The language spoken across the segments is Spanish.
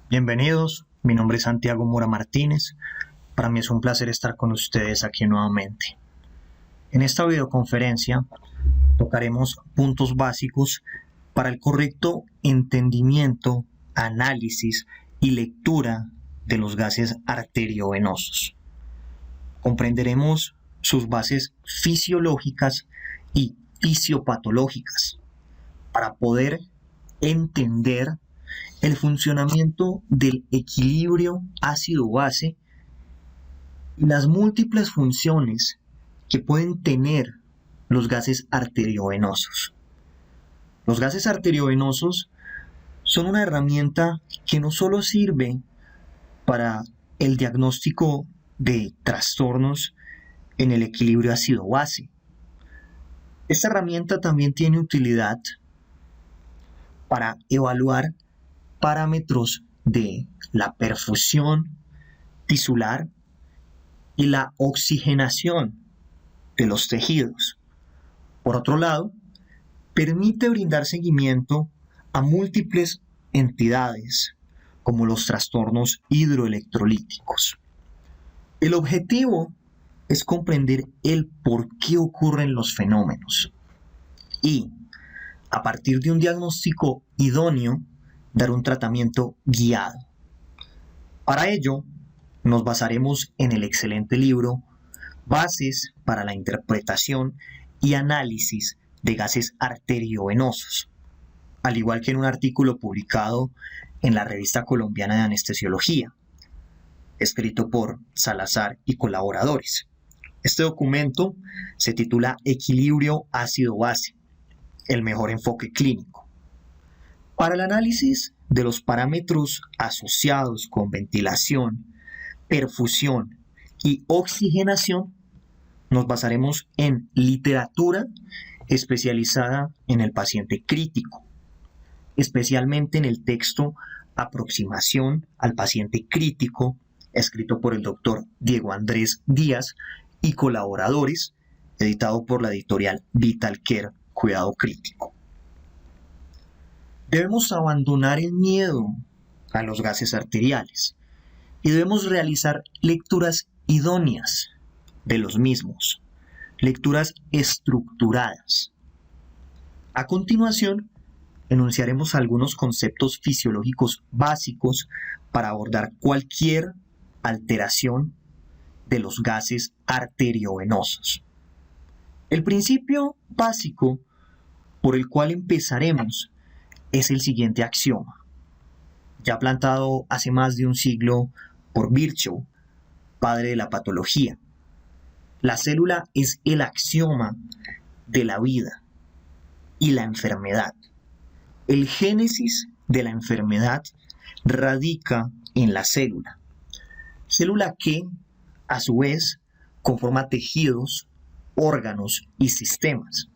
Bienvenidos, mi nombre es Santiago Mora Martínez. Para mí es un placer estar con ustedes aquí nuevamente. En esta videoconferencia tocaremos puntos básicos para el correcto entendimiento, análisis y lectura de los gases arteriovenosos. Comprenderemos sus bases fisiológicas y fisiopatológicas para poder entender el funcionamiento del equilibrio ácido-base y las múltiples funciones que pueden tener los gases arteriovenosos. Los gases arteriovenosos son una herramienta que no solo sirve para el diagnóstico de trastornos en el equilibrio ácido-base. Esta herramienta también tiene utilidad para evaluar parámetros de la perfusión tisular y la oxigenación de los tejidos. Por otro lado, permite brindar seguimiento a múltiples entidades, como los trastornos hidroelectrolíticos. El objetivo es comprender el por qué ocurren los fenómenos y, a partir de un diagnóstico idóneo, dar un tratamiento guiado. Para ello, nos basaremos en el excelente libro Bases para la interpretación y análisis de gases arteriovenosos, al igual que en un artículo publicado en la Revista Colombiana de Anestesiología, escrito por Salazar y colaboradores. Este documento se titula Equilibrio ácido-base, el mejor enfoque clínico. Para el análisis de los parámetros asociados con ventilación, perfusión y oxigenación, nos basaremos en literatura especializada en el paciente crítico, especialmente en el texto Aproximación al paciente crítico, escrito por el doctor Diego Andrés Díaz y colaboradores, editado por la editorial Vital Care Cuidado Crítico. Debemos abandonar el miedo a los gases arteriales y debemos realizar lecturas idóneas de los mismos, lecturas estructuradas. A continuación, enunciaremos algunos conceptos fisiológicos básicos para abordar cualquier alteración de los gases arteriovenosos. El principio básico por el cual empezaremos es el siguiente axioma, ya plantado hace más de un siglo por Virchow, padre de la patología. La célula es el axioma de la vida y la enfermedad. El génesis de la enfermedad radica en la célula que, a su vez, conforma tejidos, órganos y sistemas,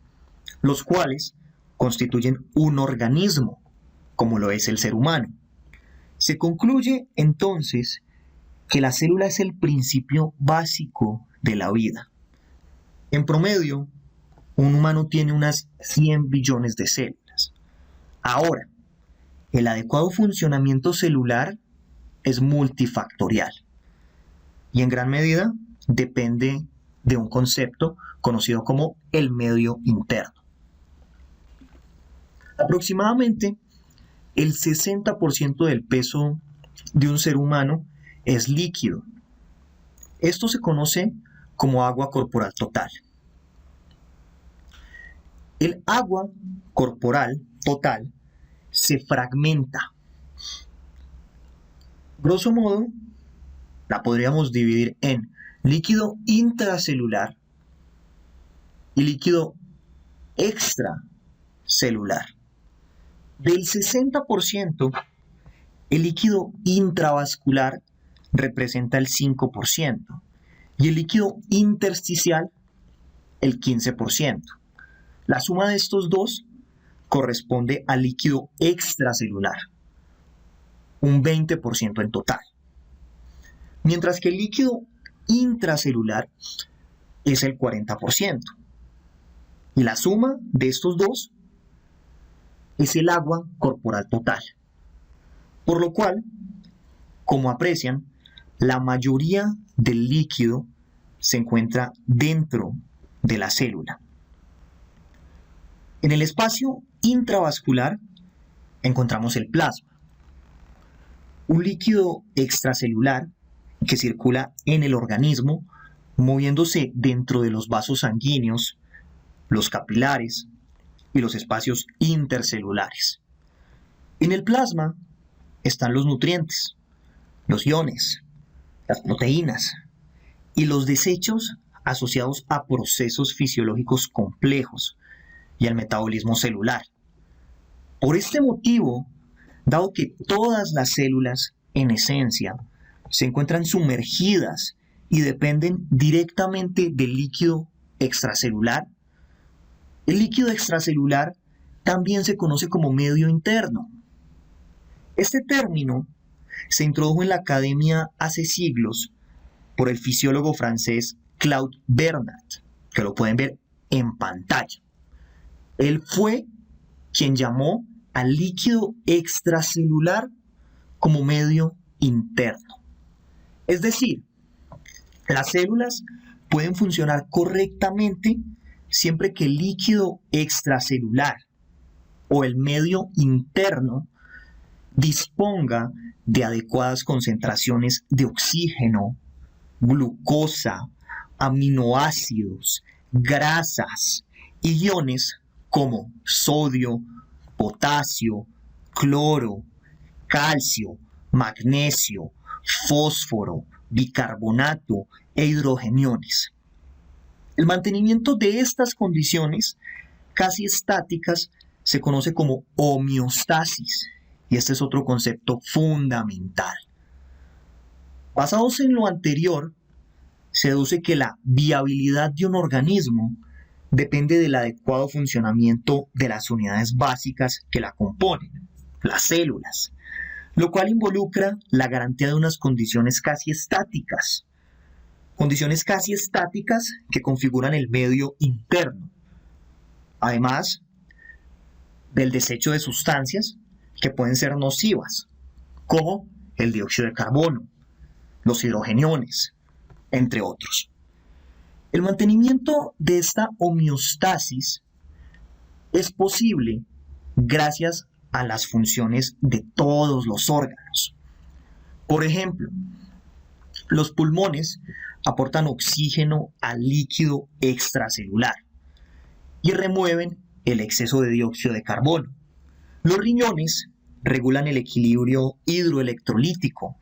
los cuales constituyen un organismo, como lo es el ser humano. Se concluye entonces que la célula es el principio básico de la vida. En promedio, un humano tiene unas 100 billones de células. Ahora, el adecuado funcionamiento celular es multifactorial y en gran medida depende de un concepto conocido como el medio interno. Aproximadamente el 60% del peso de un ser humano es líquido. Esto se conoce como agua corporal total. El agua corporal total se fragmenta. Grosso modo, la podríamos dividir en líquido intracelular y líquido extracelular. Del 60%, el líquido intravascular representa el 5% y el líquido intersticial el 15%. La suma de estos dos corresponde al líquido extracelular, un 20% en total. Mientras que el líquido intracelular es el 40%. Y la suma de estos dos es el agua corporal total. Por lo cual, Como aprecian, la mayoría del líquido se encuentra dentro de la célula. En el espacio intravascular encontramos el plasma, un líquido extracelular que circula en el organismo, moviéndose dentro de los vasos sanguíneos, los capilares y los espacios intercelulares. En el plasma están los nutrientes, los iones, las proteínas y los desechos asociados a procesos fisiológicos complejos y al metabolismo celular. Por este motivo, dado que todas las células, en esencia, se encuentran sumergidas y dependen directamente del líquido extracelular, el líquido extracelular también se conoce como medio interno. Este término se introdujo en la academia hace siglos por el fisiólogo francés Claude Bernard, que lo pueden ver en pantalla. Él fue quien llamó al líquido extracelular como medio interno. Es decir, las células pueden funcionar correctamente siempre que el líquido extracelular o el medio interno disponga de adecuadas concentraciones de oxígeno, glucosa, aminoácidos, grasas y iones como sodio, potasio, cloro, calcio, magnesio, fósforo, bicarbonato e hidrogeniones. El mantenimiento de estas condiciones casi estáticas se conoce como homeostasis, y este es otro concepto fundamental. Basados en lo anterior, se deduce que la viabilidad de un organismo depende del adecuado funcionamiento de las unidades básicas que la componen, las células, lo cual involucra la garantía de unas condiciones casi estáticas que configuran el medio interno, además del desecho de sustancias que pueden ser nocivas, como el dióxido de carbono, los hidrogeniones, entre otros. El mantenimiento de esta homeostasis es posible gracias a las funciones de todos los órganos. Por ejemplo, los pulmones aportan oxígeno al líquido extracelular y remueven el exceso de dióxido de carbono. Los riñones regulan el equilibrio hidroelectrolítico,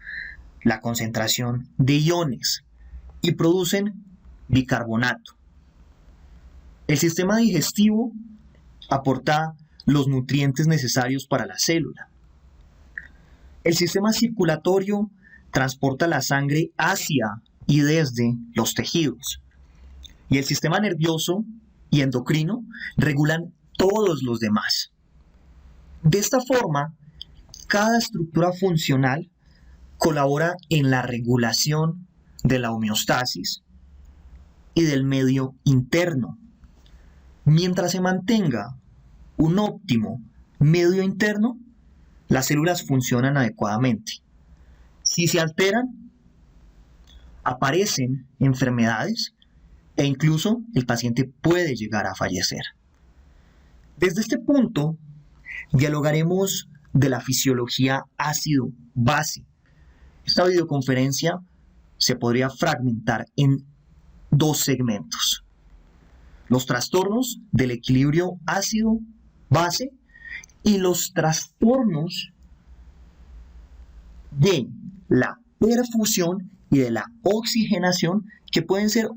la concentración de iones y producen bicarbonato. El sistema digestivo aporta los nutrientes necesarios para la célula. El sistema circulatorio transporta la sangre hacia y desde los tejidos. Y el sistema nervioso y endocrino regulan todos los demás. De esta forma, cada estructura funcional colabora en la regulación de la homeostasis y del medio interno. Mientras se mantenga un óptimo medio interno, las células funcionan adecuadamente. Si se alteran, aparecen enfermedades e incluso el paciente puede llegar a fallecer. Desde este punto, dialogaremos de la fisiología ácido-base. Esta videoconferencia se podría fragmentar en dos segmentos: los trastornos del equilibrio ácido-base y los trastornos de la perfusión y de la oxigenación que pueden ser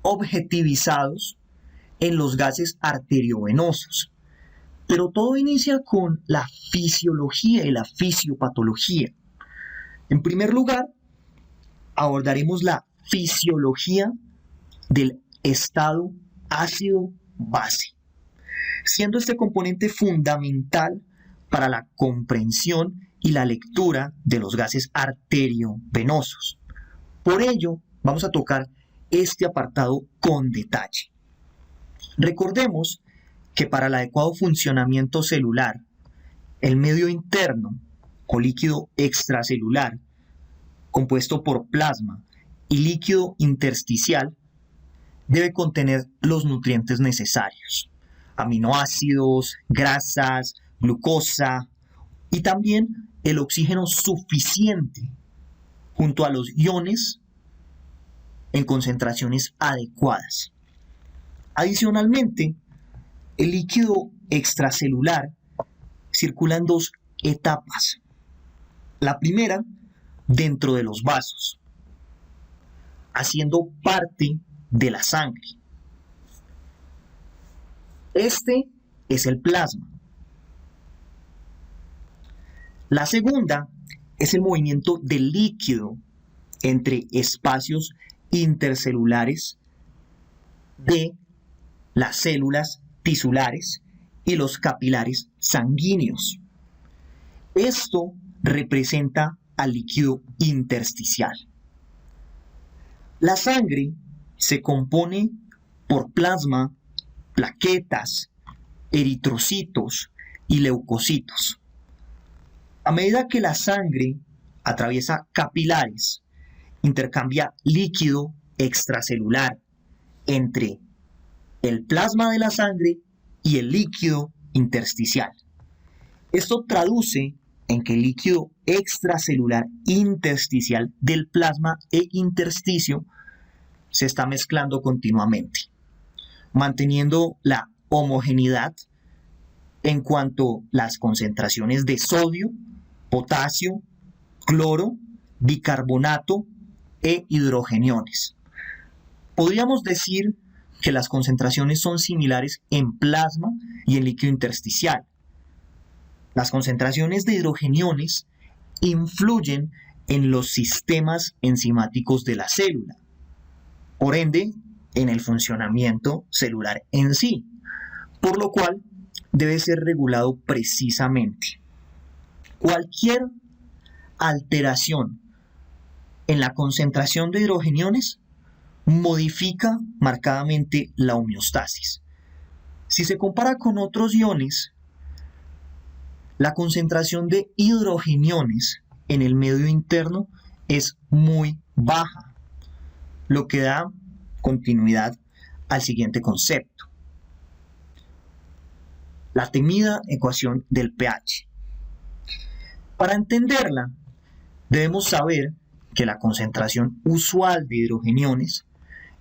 objetivizados en los gases arteriovenosos. Pero todo inicia con la fisiología y la fisiopatología. En primer lugar, abordaremos la fisiología del estado ácido-base, siendo este componente fundamental para la comprensión y la lectura de los gases arteriovenosos. Por ello, vamos a tocar este apartado con detalle. Recordemos que para el adecuado funcionamiento celular, el medio interno o líquido extracelular compuesto por plasma y líquido intersticial, debe contener los nutrientes necesarios: aminoácidos, grasas, glucosa y también el oxígeno suficiente junto a los iones en concentraciones adecuadas. Adicionalmente, el líquido extracelular circula en dos etapas. La primera, dentro de los vasos, haciendo parte de la sangre. Este es el plasma. La segunda es el movimiento del líquido entre espacios intercelulares de las células tisulares y los capilares sanguíneos. Esto representa al líquido intersticial. La sangre se compone por plasma, plaquetas, eritrocitos y leucocitos. A medida que la sangre atraviesa capilares, intercambia líquido extracelular entre el plasma de la sangre y el líquido intersticial. Esto traduce en que el líquido extracelular intersticial del plasma e intersticio se está mezclando continuamente, manteniendo la homogeneidad en cuanto a las concentraciones de sodio, potasio, cloro, bicarbonato e hidrogeniones. Podríamos decir que las concentraciones son similares en plasma y en líquido intersticial. Las concentraciones de hidrogeniones influyen en los sistemas enzimáticos de la célula, por ende, en el funcionamiento celular en sí, por lo cual debe ser regulado precisamente. Cualquier alteración en la concentración de hidrogeniones modifica marcadamente la homeostasis. Si se compara con otros iones, la concentración de hidrogeniones en el medio interno es muy baja, lo que da continuidad al siguiente concepto: la temida ecuación del pH. Para entenderla, debemos saber que la concentración usual de hidrogeniones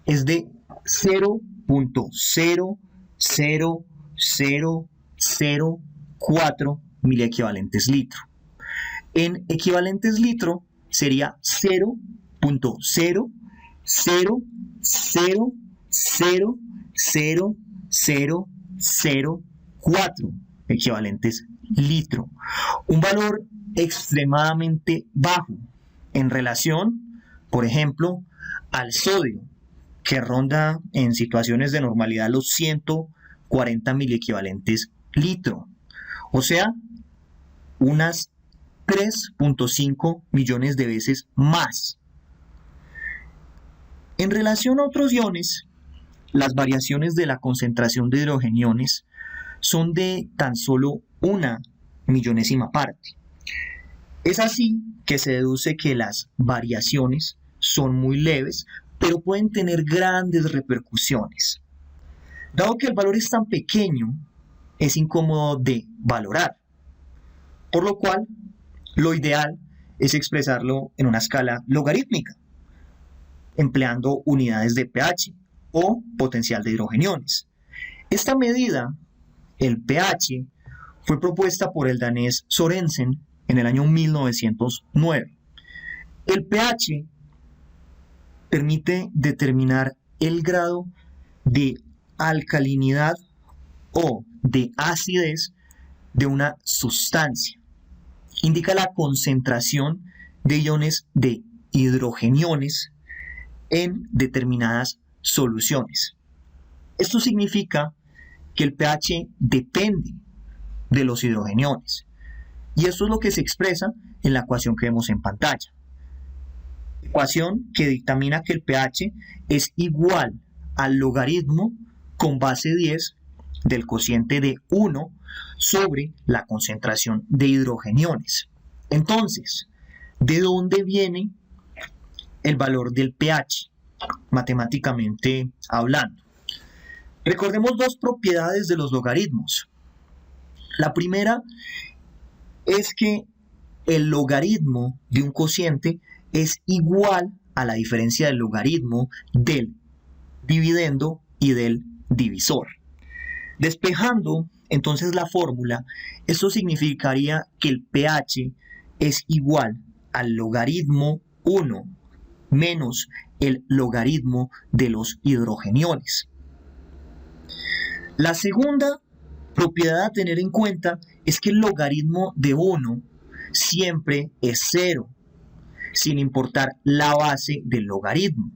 es de 0.00004 miliequivalentes litro. En equivalentes litro sería 0.0000004 equivalentes litro. Un valor extremadamente bajo en relación, por ejemplo, al sodio, que ronda en situaciones de normalidad los 140 miliequivalentes litro, o sea, unas 3.5 millones de veces más. En relación a otros iones, las variaciones de la concentración de hidrogeniones son de tan solo una millonésima parte. Es así que se deduce que las variaciones son muy leves, pero pueden tener grandes repercusiones. Dado que el valor es tan pequeño, es incómodo de valorar, por lo cual lo ideal es expresarlo en una escala logarítmica, empleando unidades de pH o potencial de hidrogeniones. Esta medida, el pH, fue propuesta por el danés Sorensen en el año 1909. El pH permite determinar el grado de alcalinidad o de acidez de una sustancia. Indica la concentración de iones de hidrogeniones en determinadas soluciones. Esto significa que el pH depende de los hidrogeniones, y esto es lo que se expresa en la ecuación que vemos en pantalla. Ecuación que dictamina que el pH es igual al logaritmo con base 10 del cociente de 1 sobre la concentración de hidrogeniones. Entonces, ¿de dónde viene el valor del pH, matemáticamente hablando. Recordemos dos propiedades de los logaritmos. La primera es que el logaritmo de un cociente es igual a la diferencia del logaritmo del dividendo y del divisor. Despejando entonces la fórmula, esto significaría que el pH es igual al logaritmo 1 menos el logaritmo de los hidrogeniones. La segunda propiedad a tener en cuenta es que el logaritmo de 1 siempre es 0, sin importar la base del logaritmo.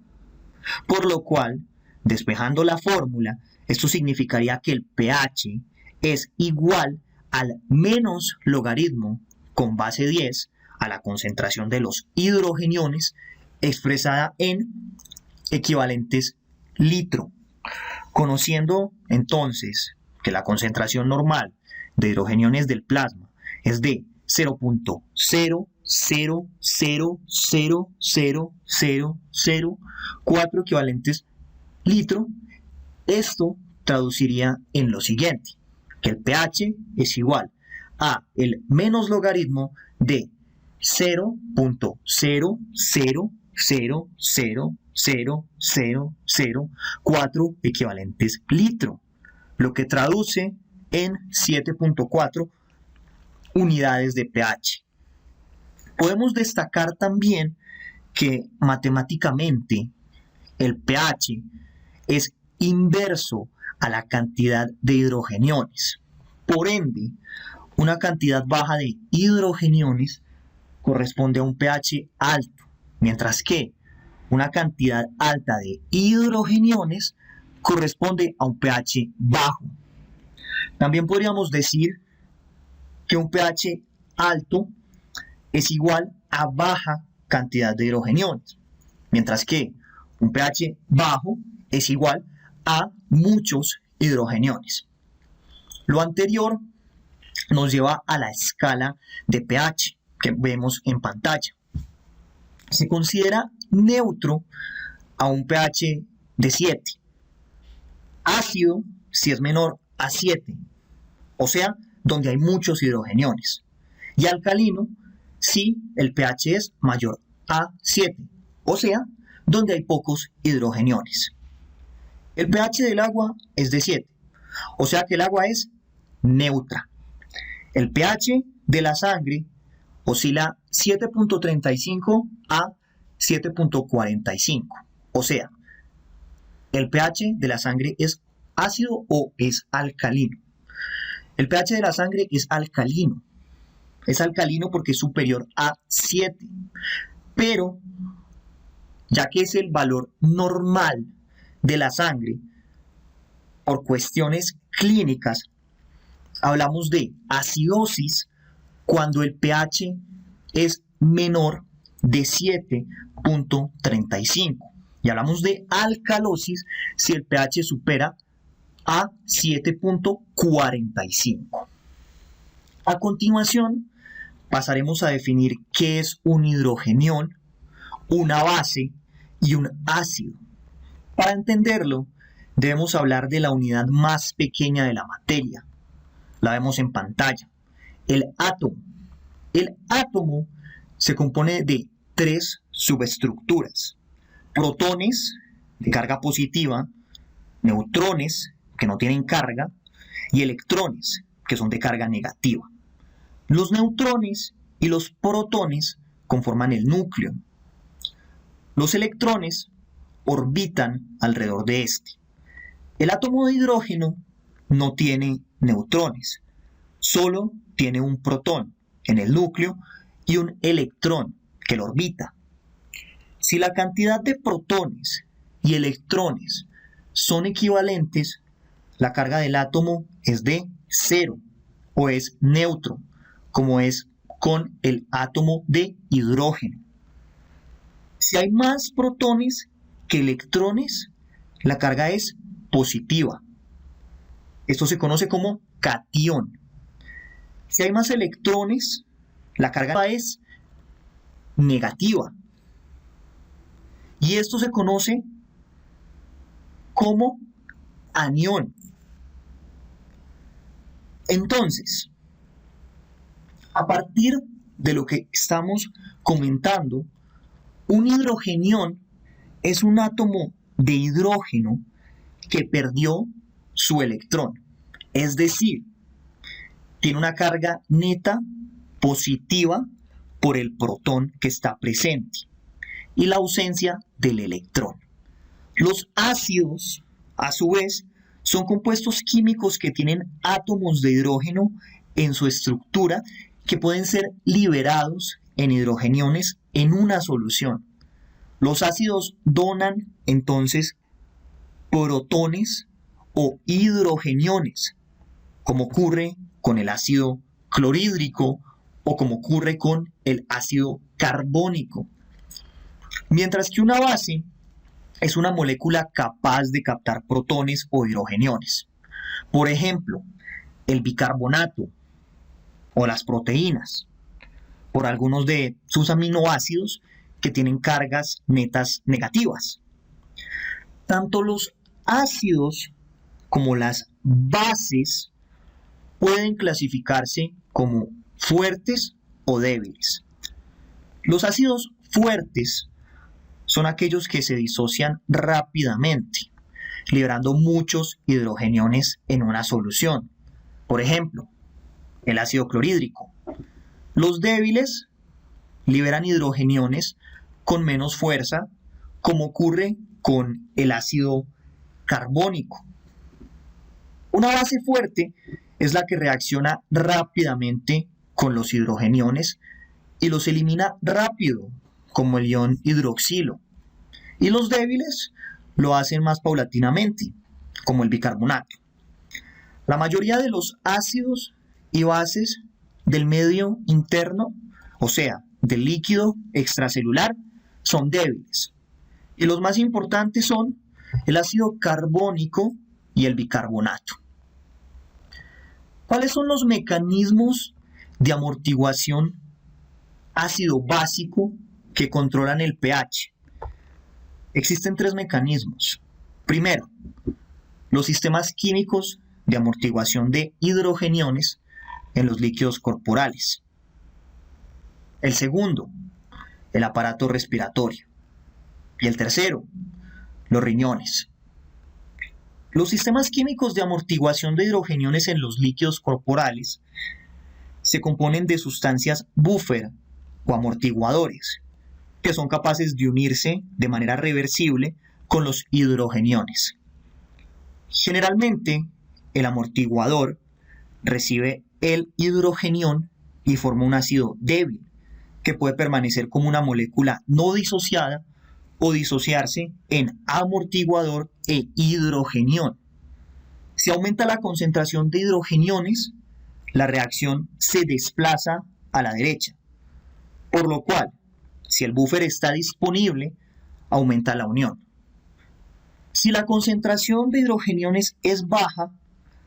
Por lo cual, despejando la fórmula, esto significaría que el pH es igual al menos logaritmo con base 10 a la concentración de los hidrogeniones expresada en equivalentes litro. Conociendo entonces que la concentración normal de hidrogeniones del plasma es de 0.000000004 equivalentes litro, esto traduciría en lo siguiente, que el pH es igual a el menos logaritmo de 0.0000004 equivalentes litro, lo que traduce en 7.4 unidades de pH. Podemos destacar también que matemáticamente el pH es inverso a la cantidad de hidrogeniones. Por ende, una cantidad baja de hidrogeniones corresponde a un pH alto, mientras que una cantidad alta de hidrogeniones corresponde a un pH bajo. También podríamos decir que un pH alto es igual a baja cantidad de hidrogeniones, mientras que un pH bajo es igual a muchos hidrogeniones. Lo anterior nos lleva a la escala de pH que vemos en pantalla. Se considera neutro a un pH de 7, ácido si es menor a 7, o sea, donde hay muchos hidrogeniones, y alcalino si el pH es mayor a 7, o sea, donde hay pocos hidrogeniones. El pH del agua es de 7, o sea que el agua es neutra. El pH de la sangre oscila 7.35 a 7.45, o sea, el pH de la sangre es ácido o es alcalino. El pH de la sangre es alcalino. Es alcalino porque es superior a 7, pero ya que es el valor normal de la sangre, por cuestiones clínicas, hablamos de acidosis cuando el pH es menor de 7.35 y hablamos de alcalosis si el pH supera a 7.45. A continuación, pasaremos a definir qué es un hidrogenión, una base y un ácido. Para entenderlo, debemos hablar de la unidad más pequeña de la materia. La vemos en pantalla, el átomo. El átomo se compone de 3 subestructuras: protones de carga positiva, neutrones que no tienen carga y electrones que son de carga negativa. Los neutrones y los protones conforman el núcleo. Los electrones orbitan alrededor de este. El átomo de hidrógeno no tiene neutrones, solo tiene un protón en el núcleo y un electrón que lo orbita. Si la cantidad de protones y electrones son equivalentes, la carga del átomo es de 0 o es neutro, como es con el átomo de hidrógeno. Si hay más protones que electrones, la carga es positiva. Esto se conoce como catión. Si hay más electrones, la carga es negativa. y esto se conoce como anión. Entonces, a partir de lo que estamos comentando, un hidrogenión es un átomo de hidrógeno que perdió su electrón, es decir, tiene una carga neta positiva por el protón que está presente y la ausencia del electrón. Los ácidos, a su vez, son compuestos químicos que tienen átomos de hidrógeno en su estructura que pueden ser liberados en hidrogeniones en una solución. Los ácidos donan entonces protones o hidrogeniones, como ocurre con el ácido clorhídrico o como ocurre con el ácido carbónico. Mientras que una base es una molécula capaz de captar protones o hidrogeniones. Por ejemplo, el bicarbonato o las proteínas, por algunos de sus aminoácidos que tienen cargas netas negativas. Tanto los ácidos como las bases pueden clasificarse como fuertes o débiles. Los ácidos fuertes son aquellos que se disocian rápidamente, liberando muchos hidrogeniones en una solución. Por ejemplo, el ácido clorhídrico. Los débiles liberan hidrogeniones con menos fuerza, como ocurre con el ácido carbónico. Una base fuerte es la que reacciona rápidamente con los hidrogeniones y los elimina rápido, como el ion hidroxilo. Y los débiles lo hacen más paulatinamente, como el bicarbonato. La mayoría de los ácidos y bases del medio interno, o sea, del líquido extracelular, son débiles. Y los más importantes son el ácido carbónico y el bicarbonato. ¿Cuáles son los mecanismos de amortiguación ácido básico que controlan el pH? Existen 3 mecanismos. Primero, los sistemas químicos de amortiguación de hidrogeniones en los líquidos corporales. El segundo, el aparato respiratorio. Y el tercero, los riñones. Los sistemas químicos de amortiguación de hidrogeniones en los líquidos corporales se componen de sustancias buffer o amortiguadores, que son capaces de unirse de manera reversible con los hidrogeniones. Generalmente, el amortiguador recibe el hidrogenión y forma un ácido débil, que puede permanecer como una molécula no disociada o disociarse en amortiguador e hidrogenión. Si aumenta la concentración de hidrogeniones, la reacción se desplaza a la derecha, por lo cual, si el buffer está disponible, aumenta la unión. Si la concentración de hidrogeniones es baja,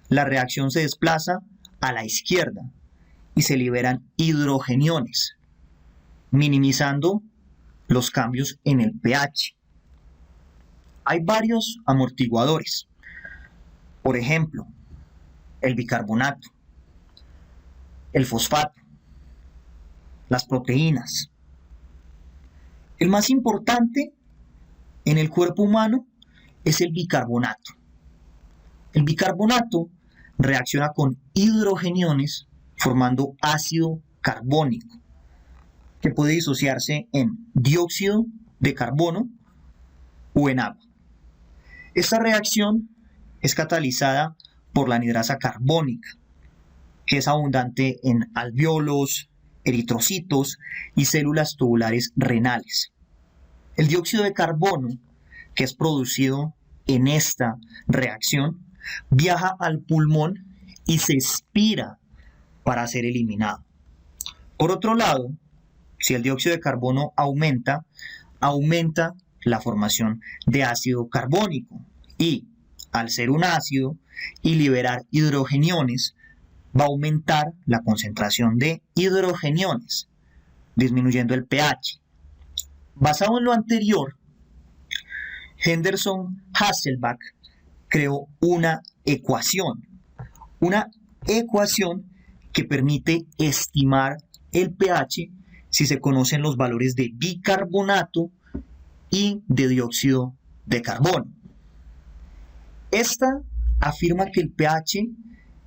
la reacción se desplaza a la izquierda y se liberan hidrogeniones, minimizando los cambios en el pH. Hay varios amortiguadores. Por ejemplo, el bicarbonato, el fosfato, las proteínas. El más importante en el cuerpo humano es el bicarbonato. El bicarbonato reacciona con hidrogeniones formando ácido carbónico, que puede disociarse en dióxido de carbono o en agua. Esta reacción es catalizada por la anhidrasa carbónica, que es abundante en alvéolos, eritrocitos y células tubulares renales. El dióxido de carbono, que es producido en esta reacción, viaja al pulmón y se expira para ser eliminado. Por otro lado, si el dióxido de carbono aumenta la formación de ácido carbónico y, al ser un ácido y liberar hidrogeniones, va a aumentar la concentración de hidrogeniones, disminuyendo el pH. Basado en lo anterior, Henderson Hasselbalch creó una ecuación que permite estimar el pH si se conocen los valores de bicarbonato y de dióxido de carbono. Esta afirma que el pH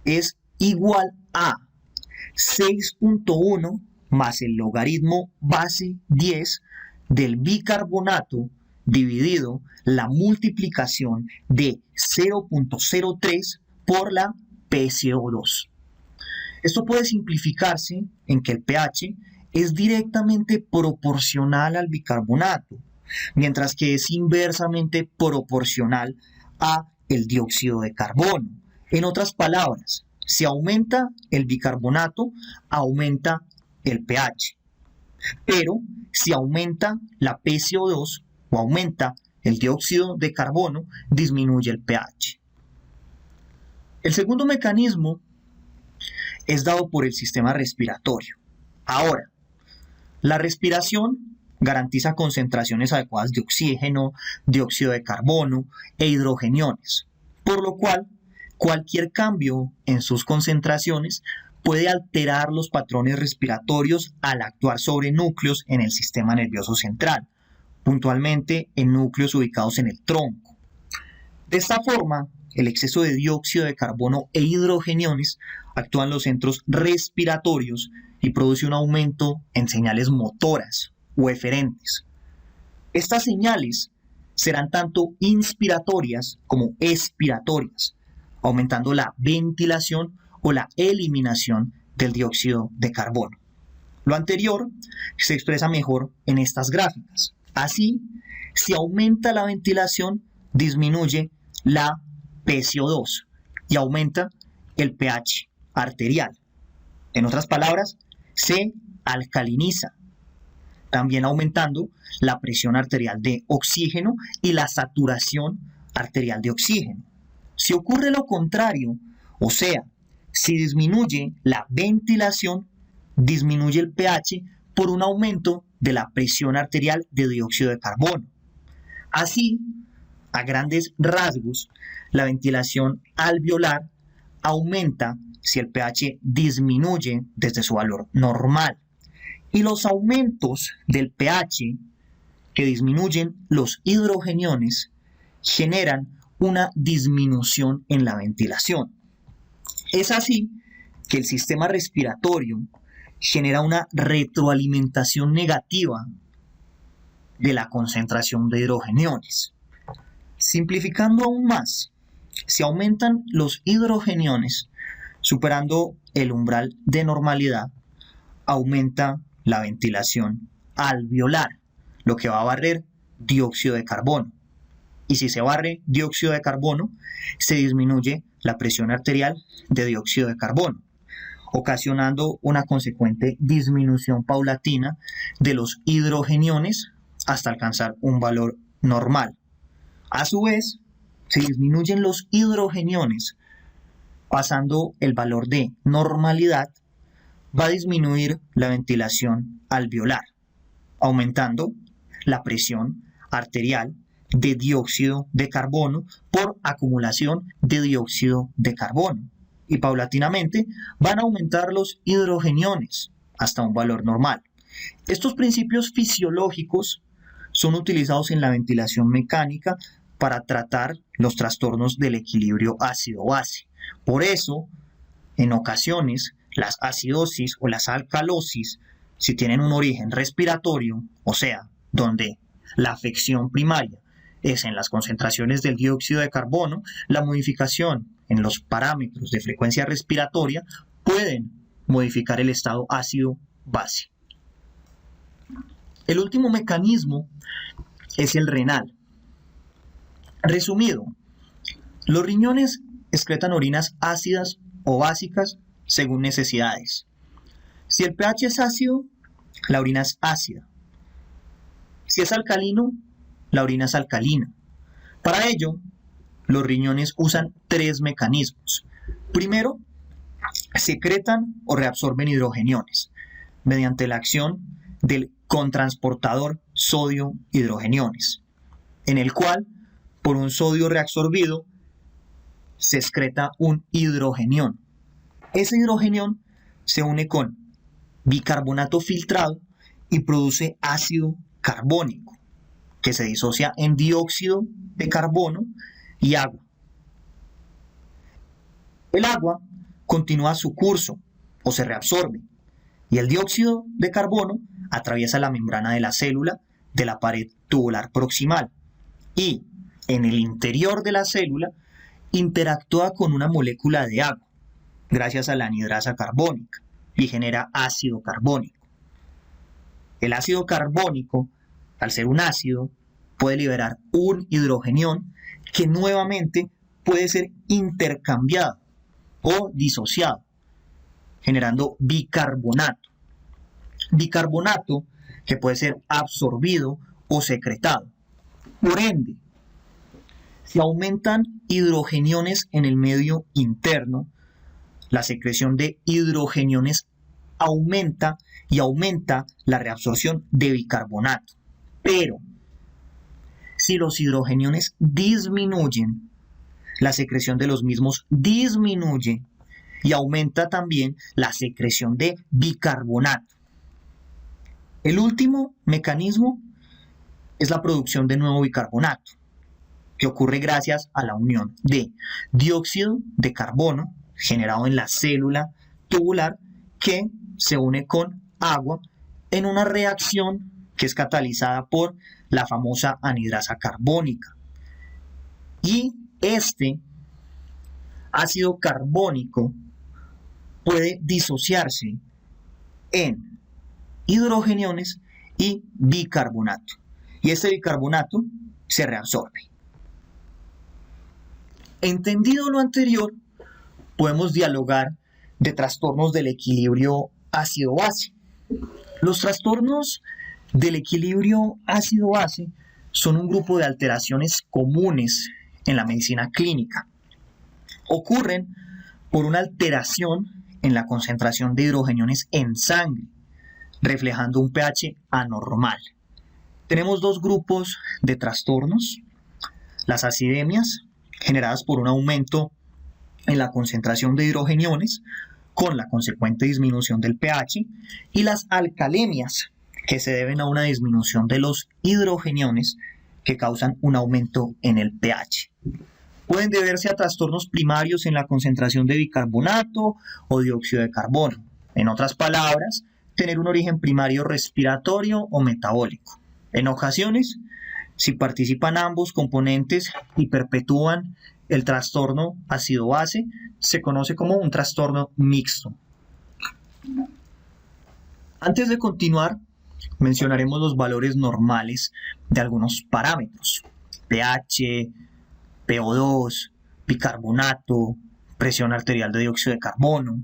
es igual a 6.1 más el logaritmo base 10 del bicarbonato dividido la multiplicación de 0.03 por la PCO2. Esto puede simplificarse en que el pH es directamente proporcional al bicarbonato, mientras que es inversamente proporcional a el dióxido de carbono. En otras palabras, si aumenta el bicarbonato, aumenta el pH. Pero si aumenta la PCO2 o aumenta el dióxido de carbono, disminuye el pH. El segundo mecanismo es dado por el sistema respiratorio. Ahora, la respiración garantiza concentraciones adecuadas de oxígeno, dióxido de carbono e hidrogeniones, por lo cual cualquier cambio en sus concentraciones puede alterar los patrones respiratorios al actuar sobre núcleos en el sistema nervioso central, puntualmente en núcleos ubicados en el tronco. De esta forma, el exceso de dióxido de carbono e hidrogeniones actúa en los centros respiratorios y produce un aumento en señales motoras o eferentes. Estas señales serán tanto inspiratorias como expiratorias, aumentando la ventilación o la eliminación del dióxido de carbono. Lo anterior se expresa mejor en estas gráficas. Así, si aumenta la ventilación, disminuye la PCO2 y aumenta el pH arterial. En otras palabras, se alcaliniza, también aumentando la presión arterial de oxígeno y la saturación arterial de oxígeno. Si ocurre lo contrario, o sea, si disminuye la ventilación, disminuye el pH por un aumento de la presión arterial de dióxido de carbono. Así, a grandes rasgos, la ventilación alveolar aumenta si el pH disminuye desde su valor normal. Y los aumentos del pH que disminuyen los hidrogeniones generan una disminución en la ventilación. Es así que el sistema respiratorio genera una retroalimentación negativa de la concentración de hidrogeniones. Simplificando aún más, si aumentan los hidrogeniones superando el umbral de normalidad, aumenta la ventilación alveolar, lo que va a barrer dióxido de carbono. Y si se barre dióxido de carbono, se disminuye la presión arterial de dióxido de carbono, ocasionando una consecuente disminución paulatina de los hidrogeniones hasta alcanzar un valor normal. A su vez, se disminuyen los hidrogeniones, pasando el valor de normalidad, va a disminuir la ventilación alveolar, aumentando la presión arterial de dióxido de carbono por acumulación de dióxido de carbono. Y paulatinamente van a aumentar los hidrogeniones hasta un valor normal. Estos principios fisiológicos son utilizados en la ventilación mecánica para tratar los trastornos del equilibrio ácido-base. Por eso, en ocasiones, las acidosis o las alcalosis, si tienen un origen respiratorio, o sea, donde la afección primaria es en las concentraciones del dióxido de carbono, la modificación en los parámetros de frecuencia respiratoria pueden modificar el estado ácido-base. El último mecanismo es el renal. Resumido, los riñones excretan orinas ácidas o básicas según necesidades. Si el pH es ácido, la orina es ácida. Si es alcalino, la orina es alcalina. Para ello, los riñones usan tres mecanismos. Primero, secretan o reabsorben hidrogeniones mediante la acción del cotransportador sodio-hidrogeniones, en el cual por un sodio reabsorbido, se excreta un hidrogenión. Ese hidrogenión se une con bicarbonato filtrado y produce ácido carbónico, que se disocia en dióxido de carbono y agua. El agua continúa su curso o se reabsorbe y el dióxido de carbono atraviesa la membrana de la célula de la pared tubular proximal y en el interior de la célula interactúa con una molécula de agua gracias a la anhidrasa carbónica y genera ácido carbónico. El ácido carbónico, al ser un ácido, puede liberar un hidrogenión que nuevamente puede ser intercambiado o disociado, generando bicarbonato. Bicarbonato que puede ser absorbido o secretado. Por ende, si aumentan hidrogeniones en el medio interno, la secreción de hidrogeniones aumenta y aumenta la reabsorción de bicarbonato. Pero si los hidrogeniones disminuyen, la secreción de los mismos disminuye y aumenta también la secreción de bicarbonato. El último mecanismo es la producción de nuevo bicarbonato, que ocurre gracias a la unión de dióxido de carbono generado en la célula tubular que se une con agua en una reacción que es catalizada por la famosa anhidrasa carbónica. Y este ácido carbónico puede disociarse en hidrogeniones y bicarbonato. Y este bicarbonato se reabsorbe. Entendido lo anterior, podemos dialogar de trastornos del equilibrio ácido-base. Los trastornos del equilibrio ácido-base son un grupo de alteraciones comunes en la medicina clínica. Ocurren por una alteración en la concentración de hidrogeniones en sangre, reflejando un pH anormal. Tenemos dos grupos de trastornos: las acidemias, generadas por un aumento en la concentración de hidrogeniones con la consecuente disminución del pH, y las alcalemias, que se deben a una disminución de los hidrogeniones que causan un aumento en el pH. Pueden deberse a trastornos primarios en la concentración de bicarbonato o dióxido de carbono. En otras palabras, tener un origen primario respiratorio o metabólico. En ocasiones, si participan ambos componentes y perpetúan el trastorno ácido-base, se conoce como un trastorno mixto. Antes de continuar, mencionaremos los valores normales de algunos parámetros: pH, PO2, bicarbonato, presión arterial de dióxido de carbono.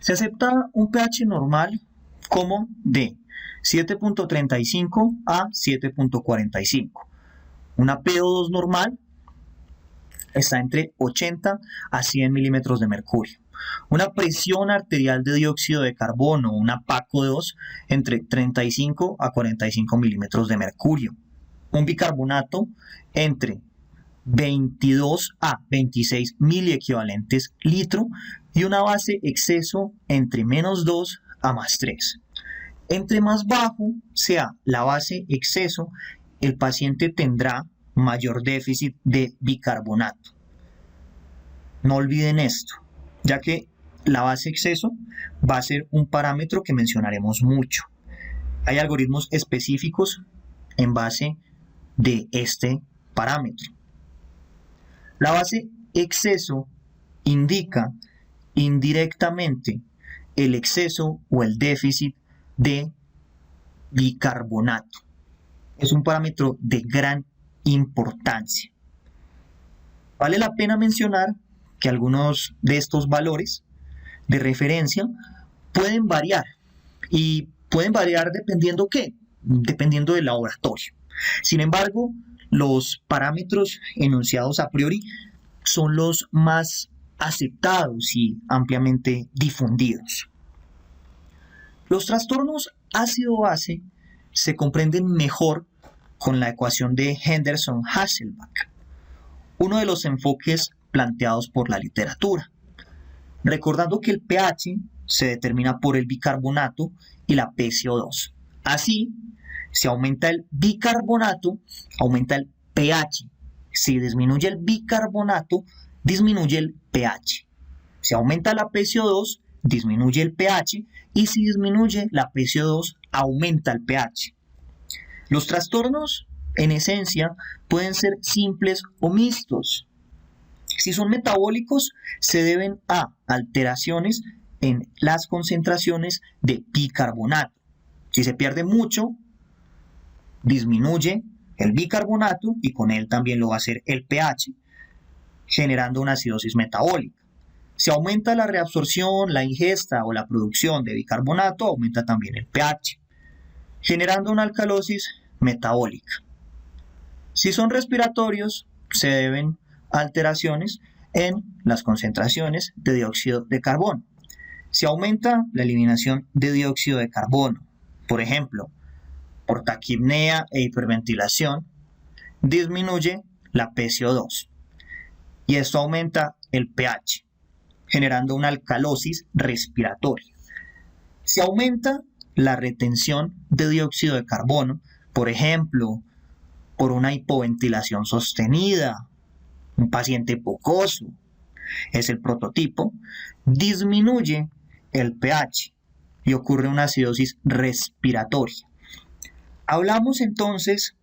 Se acepta un pH normal como de 7.35 a 7.45. Una PO2 normal está entre 80 a 100 milímetros de mercurio. Una presión arterial de dióxido de carbono, una PaCO2, entre 35 a 45 milímetros de mercurio. Un bicarbonato entre 22 a 26 miliequivalentes litro y una base exceso entre -2 a +3. Entre más bajo sea la base exceso, el paciente tendrá mayor déficit de bicarbonato. No olviden esto, ya que la base exceso va a ser un parámetro que mencionaremos mucho. Hay algoritmos específicos en base de este parámetro. La base exceso indica indirectamente el exceso o el déficit de bicarbonato. Es un parámetro de gran importancia. Vale la pena mencionar que algunos de estos valores de referencia pueden variar, y pueden variar dependiendo dependiendo del laboratorio. Sin embargo, los parámetros enunciados a priori son los más aceptados y ampliamente difundidos. Los trastornos ácido-base se comprenden mejor con la ecuación de Henderson-Hasselbalch, uno de los enfoques planteados por la literatura. Recordando que el pH se determina por el bicarbonato y la PCO2. Así, si aumenta el bicarbonato, aumenta el pH. Si disminuye el bicarbonato, disminuye el pH. Si aumenta la PCO2, disminuye el pH. Y si disminuye la PCO2, aumenta el pH. Los trastornos, en esencia, pueden ser simples o mixtos. Si son metabólicos, se deben a alteraciones en las concentraciones de bicarbonato. Si se pierde mucho, disminuye el bicarbonato y con él también lo va a hacer el pH, generando una acidosis metabólica. Si aumenta la reabsorción, la ingesta o la producción de bicarbonato, aumenta también el pH, generando una alcalosis metabólica. Si son respiratorios, se deben a alteraciones en las concentraciones de dióxido de carbono. Si aumenta la eliminación de dióxido de carbono, por ejemplo, por taquipnea e hiperventilación, disminuye la PCO2 y esto aumenta el pH, generando una alcalosis respiratoria. Si aumenta la retención de dióxido de carbono, por ejemplo, por una hipoventilación sostenida, un paciente hipocoso, es el prototipo, disminuye el pH y ocurre una acidosis respiratoria. Hablamos entonces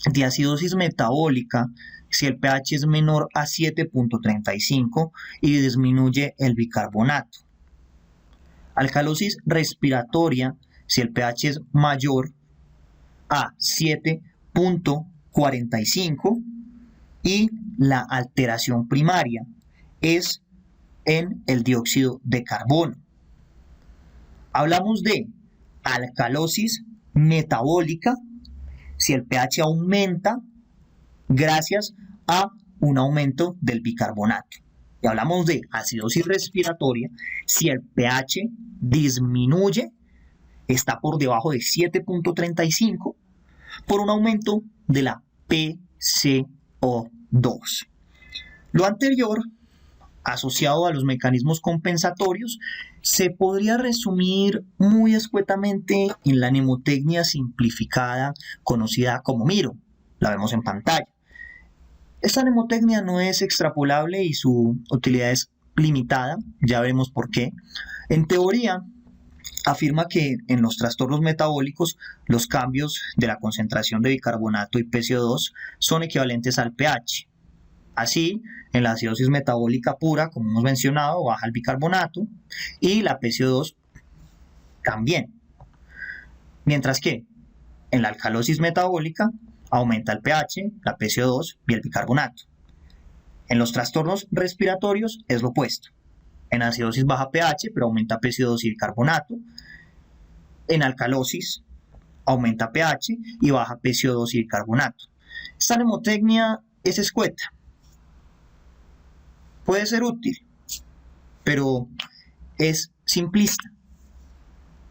de acidosis metabólica si el pH es menor a 7.35 y disminuye el bicarbonato. Alcalosis respiratoria si el pH es mayor a 7.45 y la alteración primaria es en el dióxido de carbono. Hablamos de alcalosis metabólica si el pH aumenta gracias a un aumento del bicarbonato. Y hablamos de acidosis respiratoria si el pH disminuye, está por debajo de 7.35 por un aumento de la PCO2. Lo anterior, asociado a los mecanismos compensatorios, se podría resumir muy escuetamente en la mnemotecnia simplificada conocida como MIRO. La vemos en pantalla. Esta mnemotecnia no es extrapolable y su utilidad es limitada, ya veremos por qué. En teoría, afirma que en los trastornos metabólicos los cambios de la concentración de bicarbonato y PCO2 son equivalentes al pH. Así, en la acidosis metabólica pura, como hemos mencionado, baja el bicarbonato y la PCO2 también. Mientras que en la alcalosis metabólica aumenta el pH, la PCO2 y el bicarbonato. En los trastornos respiratorios es lo opuesto. En acidosis baja pH, pero aumenta PCO2 y bicarbonato. En alcalosis aumenta pH y baja PCO2 y bicarbonato. Esta mnemotecnia es escueta. Puede ser útil, pero es simplista.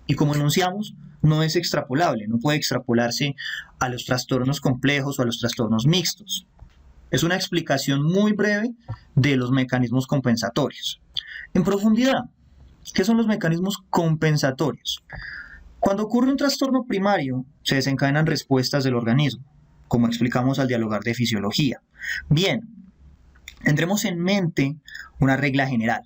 Y como enunciamos, no es extrapolable, no puede extrapolarse a los trastornos complejos o a los trastornos mixtos. Es una explicación muy breve de los mecanismos compensatorios. En profundidad, ¿qué son los mecanismos compensatorios? Cuando ocurre un trastorno primario, se desencadenan respuestas del organismo, como explicamos al dialogar de fisiología. Bien, tendremos en mente una regla general.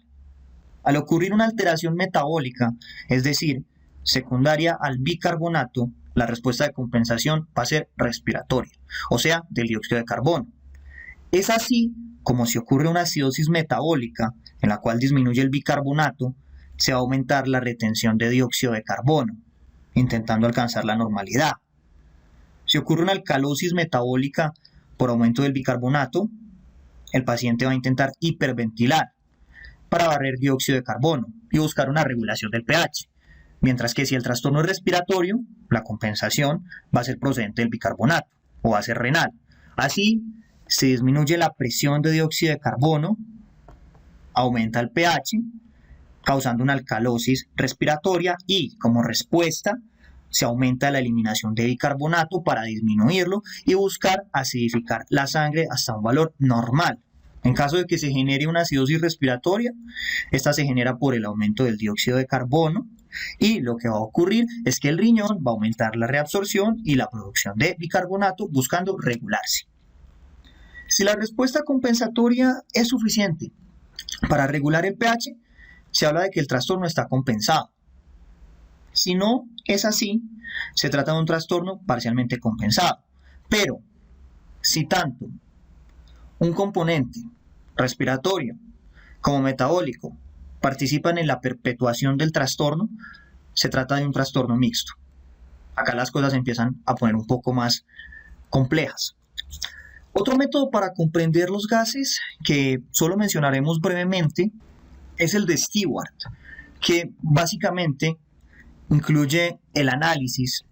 Al ocurrir una alteración metabólica, es decir, secundaria al bicarbonato, la respuesta de compensación va a ser respiratoria, o sea, del dióxido de carbono. Es así como si ocurre una acidosis metabólica en la cual disminuye el bicarbonato, se va a aumentar la retención de dióxido de carbono, intentando alcanzar la normalidad. Si ocurre una alcalosis metabólica por aumento del bicarbonato, el paciente va a intentar hiperventilar para barrer dióxido de carbono y buscar una regulación del pH. Mientras que si el trastorno es respiratorio, la compensación va a ser procedente del bicarbonato o va a ser renal. Así, se disminuye la presión de dióxido de carbono, aumenta el pH, causando una alcalosis respiratoria y, como respuesta, se aumenta la eliminación de bicarbonato para disminuirlo y buscar acidificar la sangre hasta un valor normal. En caso de que se genere una acidosis respiratoria, esta se genera por el aumento del dióxido de carbono y lo que va a ocurrir es que el riñón va a aumentar la reabsorción y la producción de bicarbonato buscando regularse. Si la respuesta compensatoria es suficiente para regular el pH, se habla de que el trastorno está compensado. Si no es así, se trata de un trastorno parcialmente compensado. Pero si tanto un componente respiratorio como metabólico participan en la perpetuación del trastorno, se trata de un trastorno mixto. Acá las cosas empiezan a poner un poco más complejas. Otro método para comprender los gases que solo mencionaremos brevemente es el de Stewart, que básicamente incluye el análisis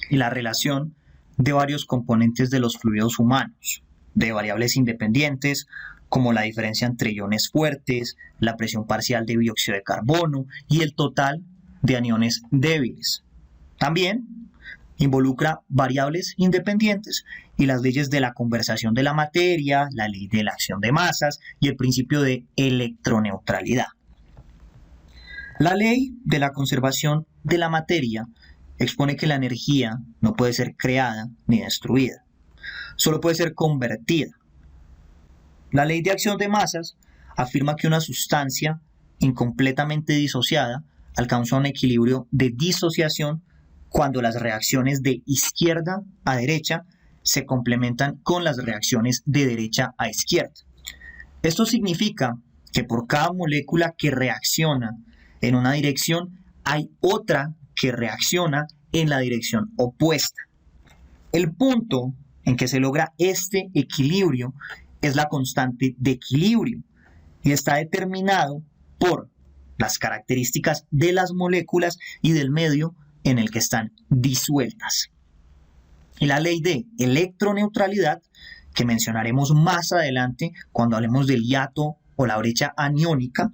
y la relación de varios componentes de los fluidos humanos, de variables independientes como la diferencia entre iones fuertes, la presión parcial de dióxido de carbono y el total de aniones débiles. También involucra variables independientes y las leyes de la conservación de la materia, la ley de la acción de masas y el principio de electroneutralidad. La ley de la conservación de la materia expone que la energía no puede ser creada ni destruida, solo puede ser convertida. La ley de acción de masas afirma que una sustancia incompletamente disociada alcanza un equilibrio de disociación cuando las reacciones de izquierda a derecha se complementan con las reacciones de derecha a izquierda. Esto significa que por cada molécula que reacciona en una dirección, hay otra que reacciona en la dirección opuesta. El punto en que se logra este equilibrio es la constante de equilibrio y está determinado por las características de las moléculas y del medio en el que están disueltas. Y la ley de electroneutralidad, que mencionaremos más adelante cuando hablemos del hiato o la brecha aniónica,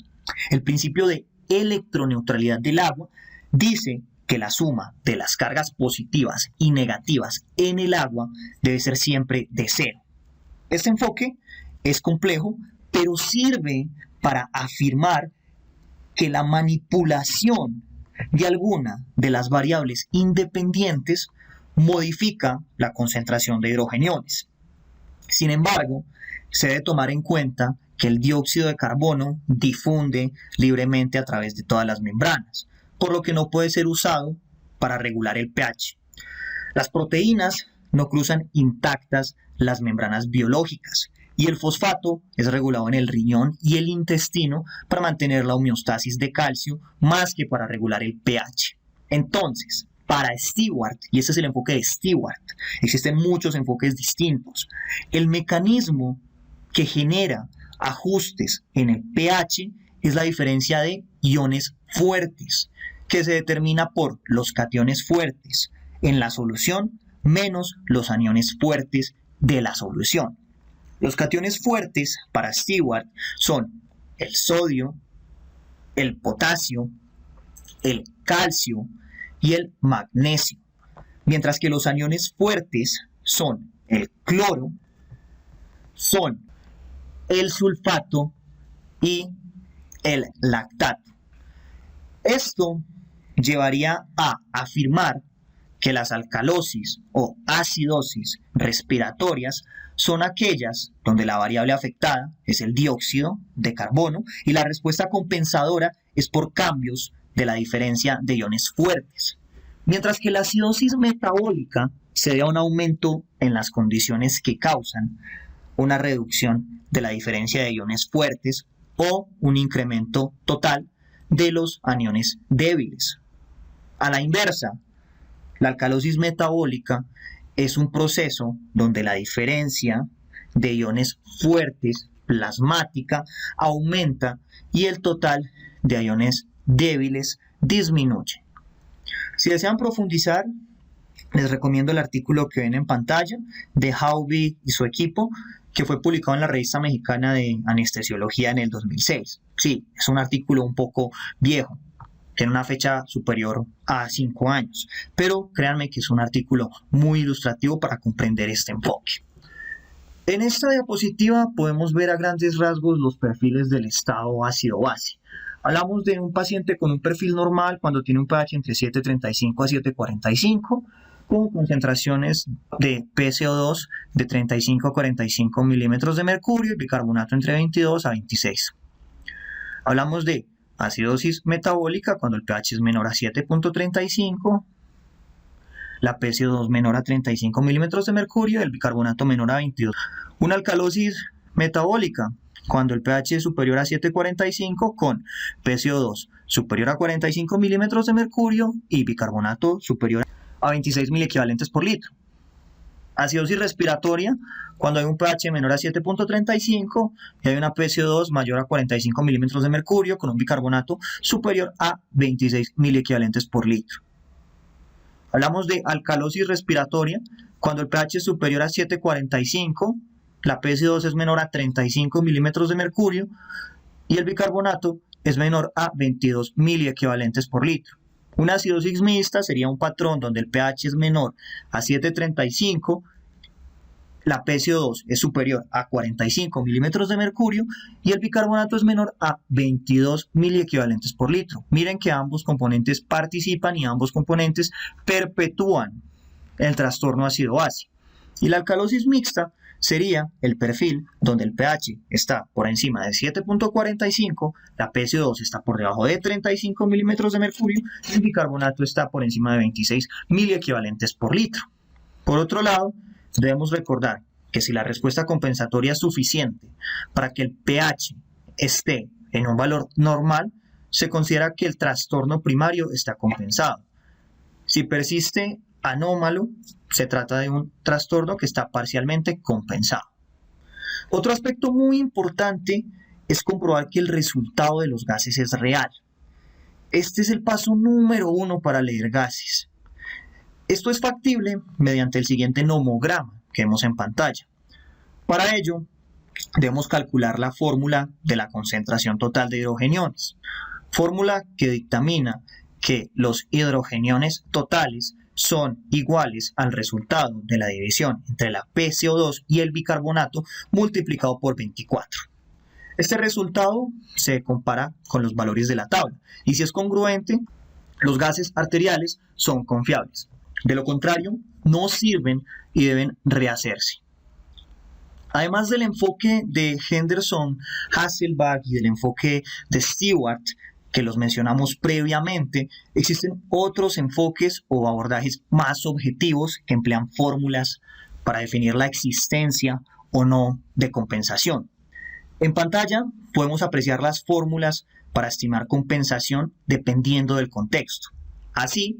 el principio de electroneutralidad del agua dice que la suma de las cargas positivas y negativas en el agua debe ser siempre de cero. Este enfoque es complejo, pero sirve para afirmar que la manipulación de alguna de las variables independientes modifica la concentración de hidrogeniones. Sin embargo, se debe tomar en cuenta que el dióxido de carbono difunde libremente a través de todas las membranas, por lo que no puede ser usado para regular el pH. Las proteínas no cruzan intactas las membranas biológicas y el fosfato es regulado en el riñón y el intestino para mantener la homeostasis de calcio más que para regular el pH. Entonces, para Stewart, y ese es el enfoque de Stewart, existen muchos enfoques distintos. El mecanismo que genera ajustes en el pH es la diferencia de iones fuertes, que se determina por los cationes fuertes en la solución menos los aniones fuertes de la solución. Los cationes fuertes para Stewart son el sodio, el potasio, el calcio y el magnesio, mientras que los aniones fuertes son el cloro, son el sulfato y el lactato. Esto llevaría a afirmar que las alcalosis o acidosis respiratorias son aquellas donde la variable afectada es el dióxido de carbono y la respuesta compensadora es por cambios de la diferencia de iones fuertes, mientras que la acidosis metabólica se debe a un aumento en las condiciones que causan una reducción de la diferencia de iones fuertes o un incremento total de los aniones débiles. A la inversa, la alcalosis metabólica es un proceso donde la diferencia de iones fuertes plasmática aumenta y el total de iones débiles disminuye. Si desean profundizar, les recomiendo el artículo que ven en pantalla de Hauby y su equipo, que fue publicado en la Revista Mexicana de Anestesiología en el 2006. Sí, es un artículo un poco viejo. tiene una fecha superior a 5 años, pero créanme que es un artículo muy ilustrativo para comprender este enfoque. En esta diapositiva podemos ver a grandes rasgos los perfiles del estado ácido-base. Hablamos de un paciente con un perfil normal cuando tiene un pH entre 7.35 a 7.45, con concentraciones de PCO2 de 35 a 45 milímetros de mercurio y bicarbonato entre 22 a 26. Hablamos de acidosis metabólica cuando el pH es menor a 7.35, la PCO2 menor a 35 milímetros de mercurio y el bicarbonato menor a 22. Una alcalosis metabólica cuando el pH es superior a 7.45 con PCO2 superior a 45 milímetros de mercurio y bicarbonato superior a 26 miliequivalentes por litro. Acidosis respiratoria cuando hay un pH menor a 7.35 y hay una PCO2 mayor a 45 milímetros de mercurio con un bicarbonato superior a 26 miliequivalentes por litro. Hablamos de alcalosis respiratoria cuando el pH es superior a 7.45, la PCO2 es menor a 35 milímetros de mercurio y el bicarbonato es menor a 22 miliequivalentes por litro. Una acidosis mixta sería un patrón donde el pH es menor a 7.35, la PCO2 es superior a 45 milímetros de mercurio y el bicarbonato es menor a 22 miliequivalentes por litro. Miren que ambos componentes participan y ambos componentes perpetúan el trastorno ácido-base. Y la alcalosis mixta sería el perfil donde el pH está por encima de 7.45, la PCO2 está por debajo de 35 milímetros de mercurio y el bicarbonato está por encima de 26 miliequivalentes por litro. Por otro lado, debemos recordar que si la respuesta compensatoria es suficiente para que el pH esté en un valor normal, se considera que el trastorno primario está compensado. Si persiste anómalo, se trata de un trastorno que está parcialmente compensado. Otro aspecto muy importante es comprobar que el resultado de los gases es real. Este es el paso número 1 para leer gases. Esto es factible mediante el siguiente nomograma que vemos en pantalla. Para ello, debemos calcular la fórmula de la concentración total de hidrogeniones, fórmula que dictamina que los hidrogeniones totales son iguales al resultado de la división entre la PCO2 y el bicarbonato multiplicado por 24. Este resultado se compara con los valores de la tabla y si es congruente, los gases arteriales son confiables. De lo contrario, no sirven y deben rehacerse. Además del enfoque de Henderson, Hasselbalch y del enfoque de Stewart, que los mencionamos previamente, existen otros enfoques o abordajes más objetivos que emplean fórmulas para definir la existencia o no de compensación. En pantalla podemos apreciar las fórmulas para estimar compensación dependiendo del contexto. Así,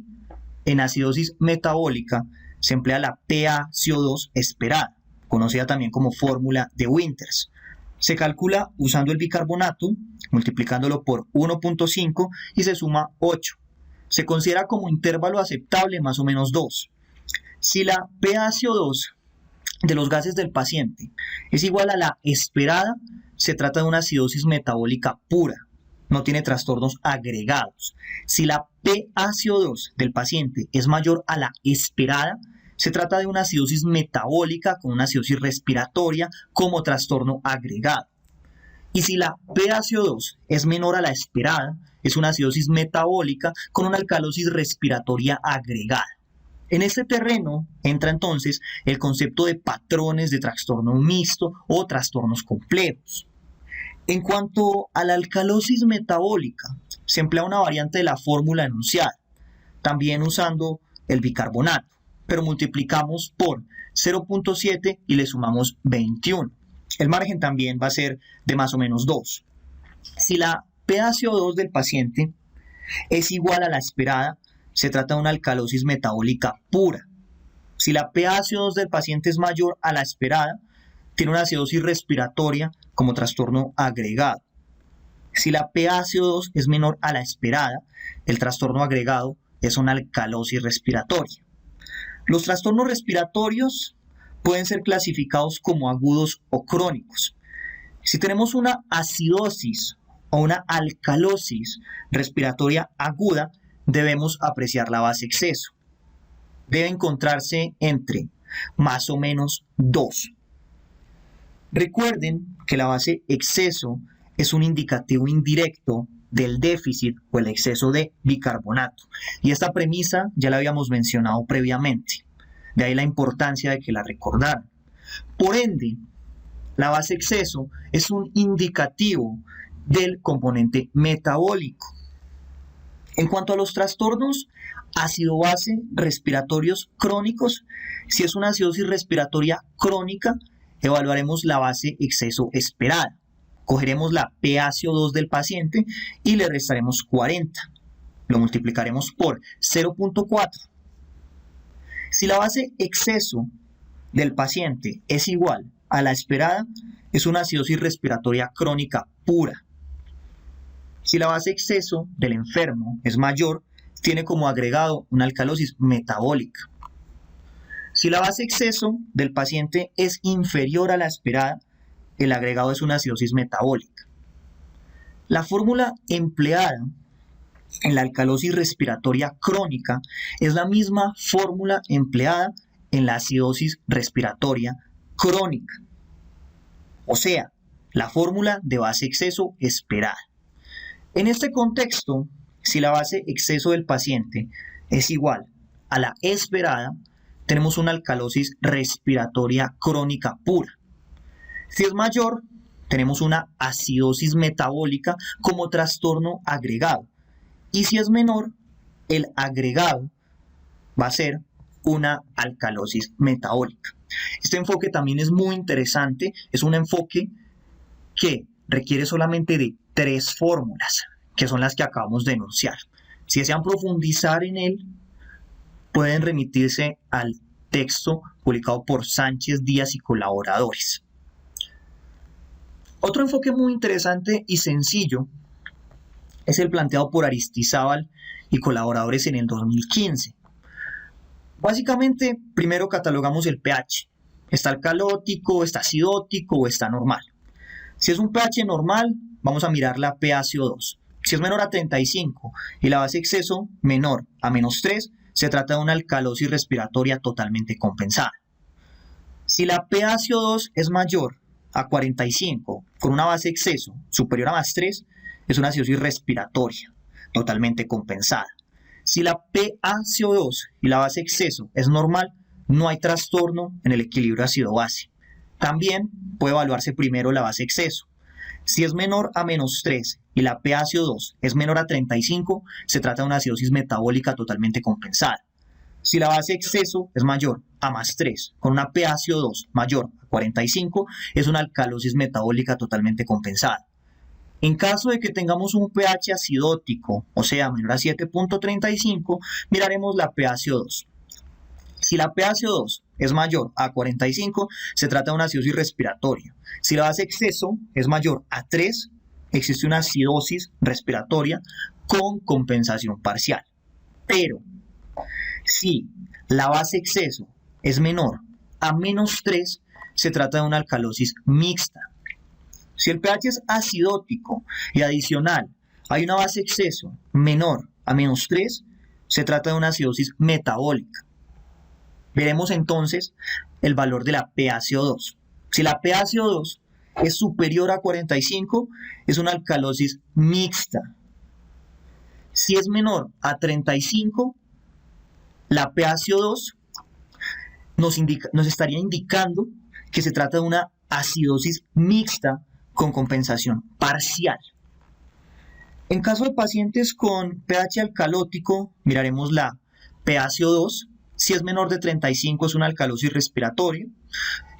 en acidosis metabólica se emplea la PaCO2 esperada, conocida también como fórmula de Winters. Se calcula usando el bicarbonato, multiplicándolo por 1.5 y se suma 8. Se considera como intervalo aceptable más o menos 2. Si la PaCO2 de los gases del paciente es igual a la esperada, se trata de una acidosis metabólica pura, no tiene trastornos agregados. Si la PaCO2 del paciente es mayor a la esperada, se trata de una acidosis metabólica con una acidosis respiratoria como trastorno agregado. Y si la PaCO2 es menor a la esperada, es una acidosis metabólica con una alcalosis respiratoria agregada. En este terreno entra entonces el concepto de patrones de trastorno mixto o trastornos complejos. En cuanto a la alcalosis metabólica, se emplea una variante de la fórmula enunciada, también usando el bicarbonato, pero multiplicamos por 0.7 y le sumamos 21. El margen también va a ser de más o menos 2. Si la PaCO2 del paciente es igual a la esperada, se trata de una alcalosis metabólica pura. Si la PaCO2 del paciente es mayor a la esperada, tiene una acidosis respiratoria como trastorno agregado. Si la PaCO2 es menor a la esperada, el trastorno agregado es una alcalosis respiratoria. Los trastornos respiratorios pueden ser clasificados como agudos o crónicos. Si tenemos una acidosis o una alcalosis respiratoria aguda, debemos apreciar la base exceso. Debe encontrarse entre más o menos 2. Recuerden que la base exceso es un indicativo indirecto del déficit o el exceso de bicarbonato. Y esta premisa ya la habíamos mencionado previamente. De ahí la importancia de que la recordaran. Por ende, la base exceso es un indicativo del componente metabólico. En cuanto a los trastornos ácido-base respiratorios crónicos, si es una acidosis respiratoria crónica, evaluaremos la base exceso esperada. Cogeremos la PaCO2 del paciente y le restaremos 40. Lo multiplicaremos por 0.4. Si la base exceso del paciente es igual a la esperada, es una acidosis respiratoria crónica pura. Si la base exceso del enfermo es mayor, tiene como agregado una alcalosis metabólica. Si la base exceso del paciente es inferior a la esperada, el agregado es una acidosis metabólica. La fórmula empleada en la alcalosis respiratoria crónica es la misma fórmula empleada en la acidosis respiratoria crónica. O sea, la fórmula de base exceso esperada. En este contexto, si la base exceso del paciente es igual a la esperada, tenemos una alcalosis respiratoria crónica pura. Si es mayor, tenemos una acidosis metabólica como trastorno agregado. Y si es menor, el agregado va a ser una alcalosis metabólica. Este enfoque también es muy interesante. Es un enfoque que requiere solamente de 3 fórmulas, que son las que acabamos de enunciar. Si desean profundizar en él, pueden remitirse al texto publicado por Sánchez Díaz y colaboradores. Otro enfoque muy interesante y sencillo es el planteado por Aristizábal y colaboradores en el 2015. Básicamente, primero catalogamos el pH. ¿Está alcalótico, está acidótico o está normal? Si es un pH normal, vamos a mirar la PaCO2. Si es menor a 35 y la base exceso menor a menos 3, se trata de una alcalosis respiratoria totalmente compensada. Si la PaCO2 es mayor a 45 con una base exceso superior a más 3, es una acidosis respiratoria totalmente compensada. Si la PaCO2 y la base exceso es normal, no hay trastorno en el equilibrio ácido-base. También puede evaluarse primero la base exceso. Si es menor a menos 3 y la PaCO2 es menor a 35, se trata de una acidosis metabólica totalmente compensada. Si la base exceso es mayor a más 3, con una PaCO2 mayor a 45, es una alcalosis metabólica totalmente compensada. En caso de que tengamos un pH acidótico, o sea, menor a 7.35, miraremos la PaCO2. Si la PaCO2 es mayor a 45, se trata de una acidosis respiratoria. Si la base exceso es mayor a 3, existe una acidosis respiratoria con compensación parcial. Pero si la base exceso es menor a menos 3, se trata de una alcalosis mixta. Si el pH es acidótico y adicional hay una base exceso menor a menos 3, se trata de una acidosis metabólica. Veremos entonces el valor de la PaCO2. Si la PaCO2 es superior a 45, es una alcalosis mixta. Si es menor a 35, la PaCO2 nos estaría indicando que se trata de una acidosis mixta con compensación parcial. En caso de pacientes con pH alcalótico, miraremos la PaCO2. Si es menor de 35 es una alcalosis respiratoria.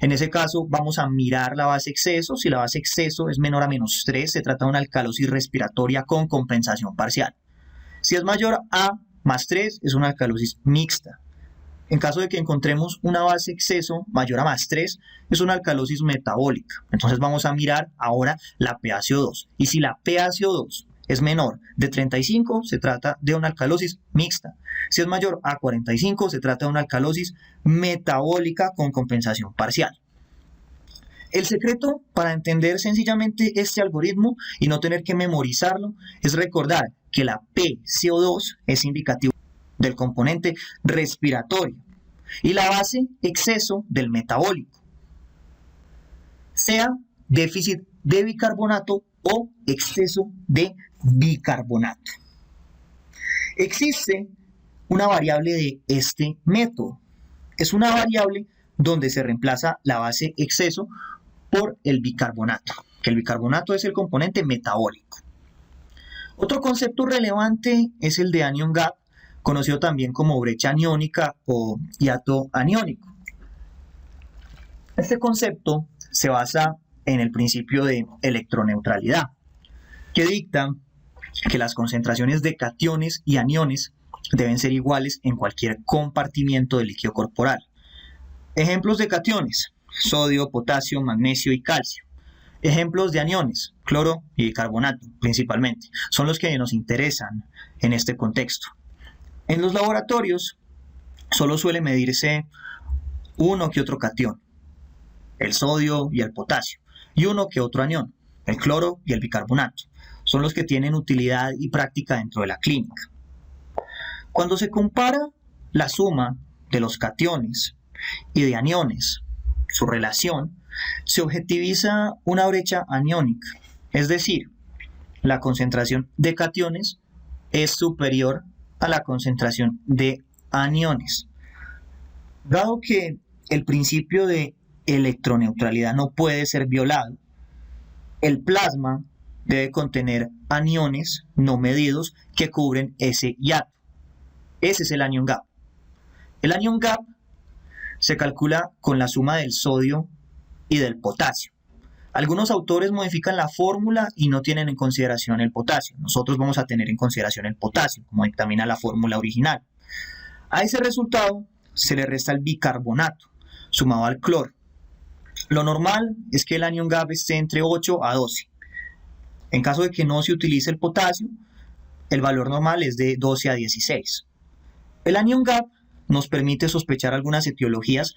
En ese caso vamos a mirar la base exceso. Si la base exceso es menor a menos 3, se trata de una alcalosis respiratoria con compensación parcial. Si es mayor a más 3, es una alcalosis mixta. En caso de que encontremos una base exceso mayor a más 3, es una alcalosis metabólica. Entonces vamos a mirar ahora la PaCO2. Y si la PaCO2 es menor de 35, se trata de una alcalosis mixta. Si es mayor a 45, se trata de una alcalosis metabólica con compensación parcial. El secreto para entender sencillamente este algoritmo y no tener que memorizarlo es recordar que la PCO2 es indicativo del componente respiratorio y la base exceso del metabólico, sea déficit de bicarbonato o exceso de bicarbonato. Existe una variable de este método. Es una variable donde se reemplaza la base exceso por el bicarbonato, que el bicarbonato es el componente metabólico. Otro concepto relevante es el de anion gap, conocido también como brecha aniónica o hiato aniónico. Este concepto se basa en el principio de electroneutralidad, que dicta que las concentraciones de cationes y aniones deben ser iguales en cualquier compartimiento del líquido corporal. Ejemplos de cationes: sodio, potasio, magnesio y calcio. Ejemplos de aniones: cloro y bicarbonato, principalmente. Son los que nos interesan en este contexto. En los laboratorios solo suele medirse uno que otro catión, el sodio y el potasio, y uno que otro anión, el cloro y el bicarbonato. Son los que tienen utilidad y práctica dentro de la clínica. Cuando se compara la suma de los cationes y de aniones, su relación, se objetiviza una brecha aniónica, es decir, la concentración de cationes es superior a la concentración de aniones. Dado que el principio de electroneutralidad no puede ser violado, el plasma debe contener aniones no medidos que cubren ese hiato. Ese es el anion gap. El anion gap se calcula con la suma del sodio y del potasio. Algunos autores modifican la fórmula y no tienen en consideración el potasio. Nosotros vamos a tener en consideración el potasio, como dictamina la fórmula original. A ese resultado se le resta el bicarbonato, sumado al cloro. Lo normal es que el anion gap esté entre 8 a 12. En caso de que no se utilice el potasio, el valor normal es de 12 a 16. El anion gap nos permite sospechar algunas etiologías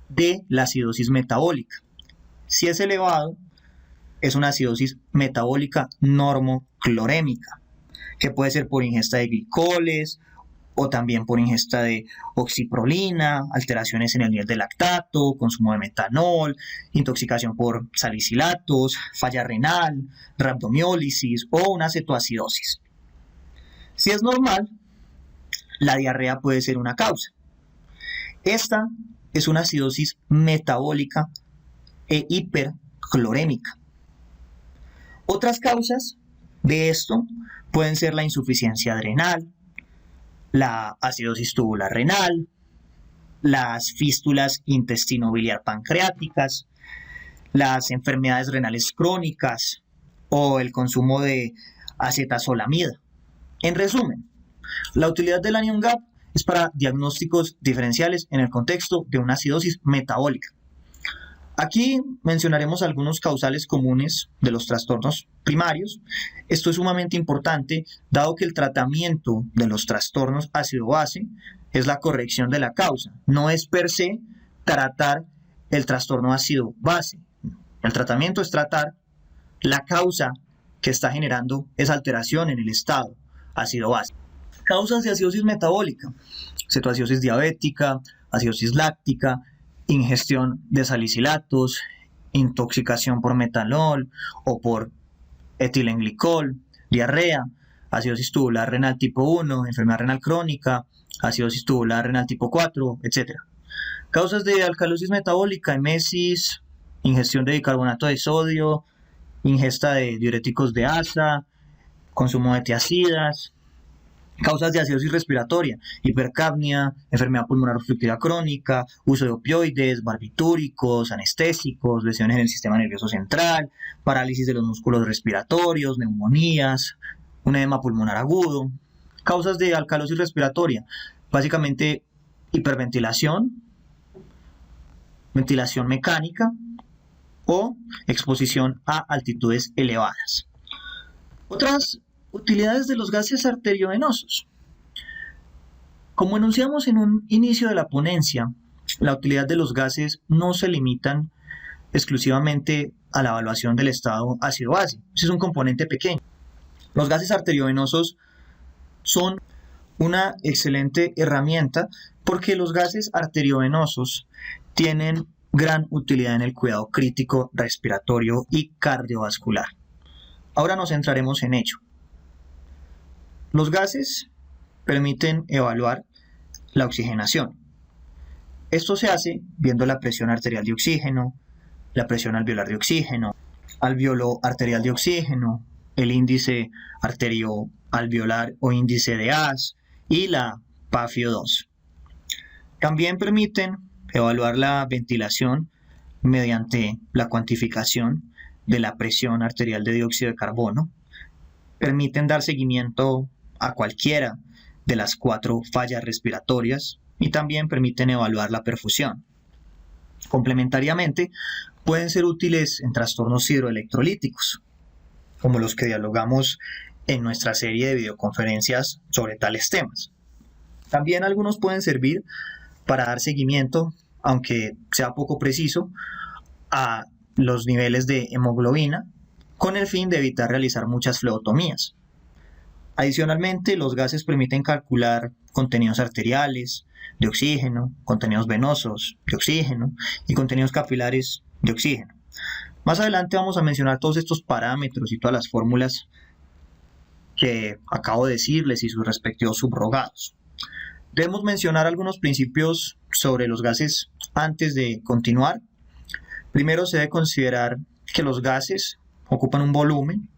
de la acidosis metabólica. Si es elevado, es una acidosis metabólica normoclorémica, que puede ser por ingesta de glicoles o también por ingesta de oxiprolina, alteraciones en el nivel de lactato, consumo de metanol, intoxicación por salicilatos, falla renal, rhabdomiólisis o una cetoacidosis. Si es normal, la diarrea puede ser una causa. Esta es una acidosis metabólica e hiperclorémica. Otras causas de esto pueden ser la insuficiencia adrenal, la acidosis tubular renal, las fístulas intestino-biliar pancreáticas, las enfermedades renales crónicas o el consumo de acetazolamida. En resumen, la utilidad del anion gap es para diagnósticos diferenciales en el contexto de una acidosis metabólica. Aquí mencionaremos algunos causales comunes de los trastornos primarios. Esto es sumamente importante, dado que el tratamiento de los trastornos ácido-base es la corrección de la causa. No es per se tratar el trastorno ácido-base. El tratamiento es tratar la causa que está generando esa alteración en el estado ácido-base. Causas de acidosis metabólica: cetoacidosis diabética, acidosis láctica, ingestión de salicilatos, intoxicación por metanol o por etilenglicol, diarrea, acidosis tubular renal tipo 1, enfermedad renal crónica, acidosis tubular renal tipo 4, etc. Causas de alcalosis metabólica: emesis, ingestión de bicarbonato de sodio, ingesta de diuréticos de asa, consumo de tiacidas. Causas de acidosis respiratoria: hipercapnia, enfermedad pulmonar obstructiva crónica, uso de opioides, barbitúricos, anestésicos, lesiones en el sistema nervioso central, parálisis de los músculos respiratorios, neumonías, un edema pulmonar agudo. Causas de alcalosis respiratoria: básicamente hiperventilación, ventilación mecánica o exposición a altitudes elevadas. Otras utilidades de los gases arteriovenosos. Como enunciamos en un inicio de la ponencia, la utilidad de los gases no se limitan exclusivamente a la evaluación del estado ácido-base. Ese es un componente pequeño. Los gases arteriovenosos son una excelente herramienta porque los gases arteriovenosos tienen gran utilidad en el cuidado crítico respiratorio y cardiovascular. Ahora nos centraremos en ello. Los gases permiten evaluar la oxigenación. Esto se hace viendo la presión arterial de oxígeno, la presión alveolar de oxígeno, alveolo arterial de oxígeno, el índice arterioalveolar o índice de AS y la PaFiO2. También permiten evaluar la ventilación mediante la cuantificación de la presión arterial de dióxido de carbono. Permiten dar seguimiento a cualquiera de las 4 fallas respiratorias y también permiten evaluar la perfusión. Complementariamente, pueden ser útiles en trastornos hidroelectrolíticos, como los que dialogamos en nuestra serie de videoconferencias sobre tales temas. También algunos pueden servir para dar seguimiento, aunque sea poco preciso, a los niveles de hemoglobina, con el fin de evitar realizar muchas flebotomías. Adicionalmente, los gases permiten calcular contenidos arteriales de oxígeno, contenidos venosos de oxígeno y contenidos capilares de oxígeno. Más adelante vamos a mencionar todos estos parámetros y todas las fórmulas que acabo de decirles y sus respectivos subrogados. Debemos mencionar algunos principios sobre los gases antes de continuar. Primero, se debe considerar que los gases ocupan un volumen,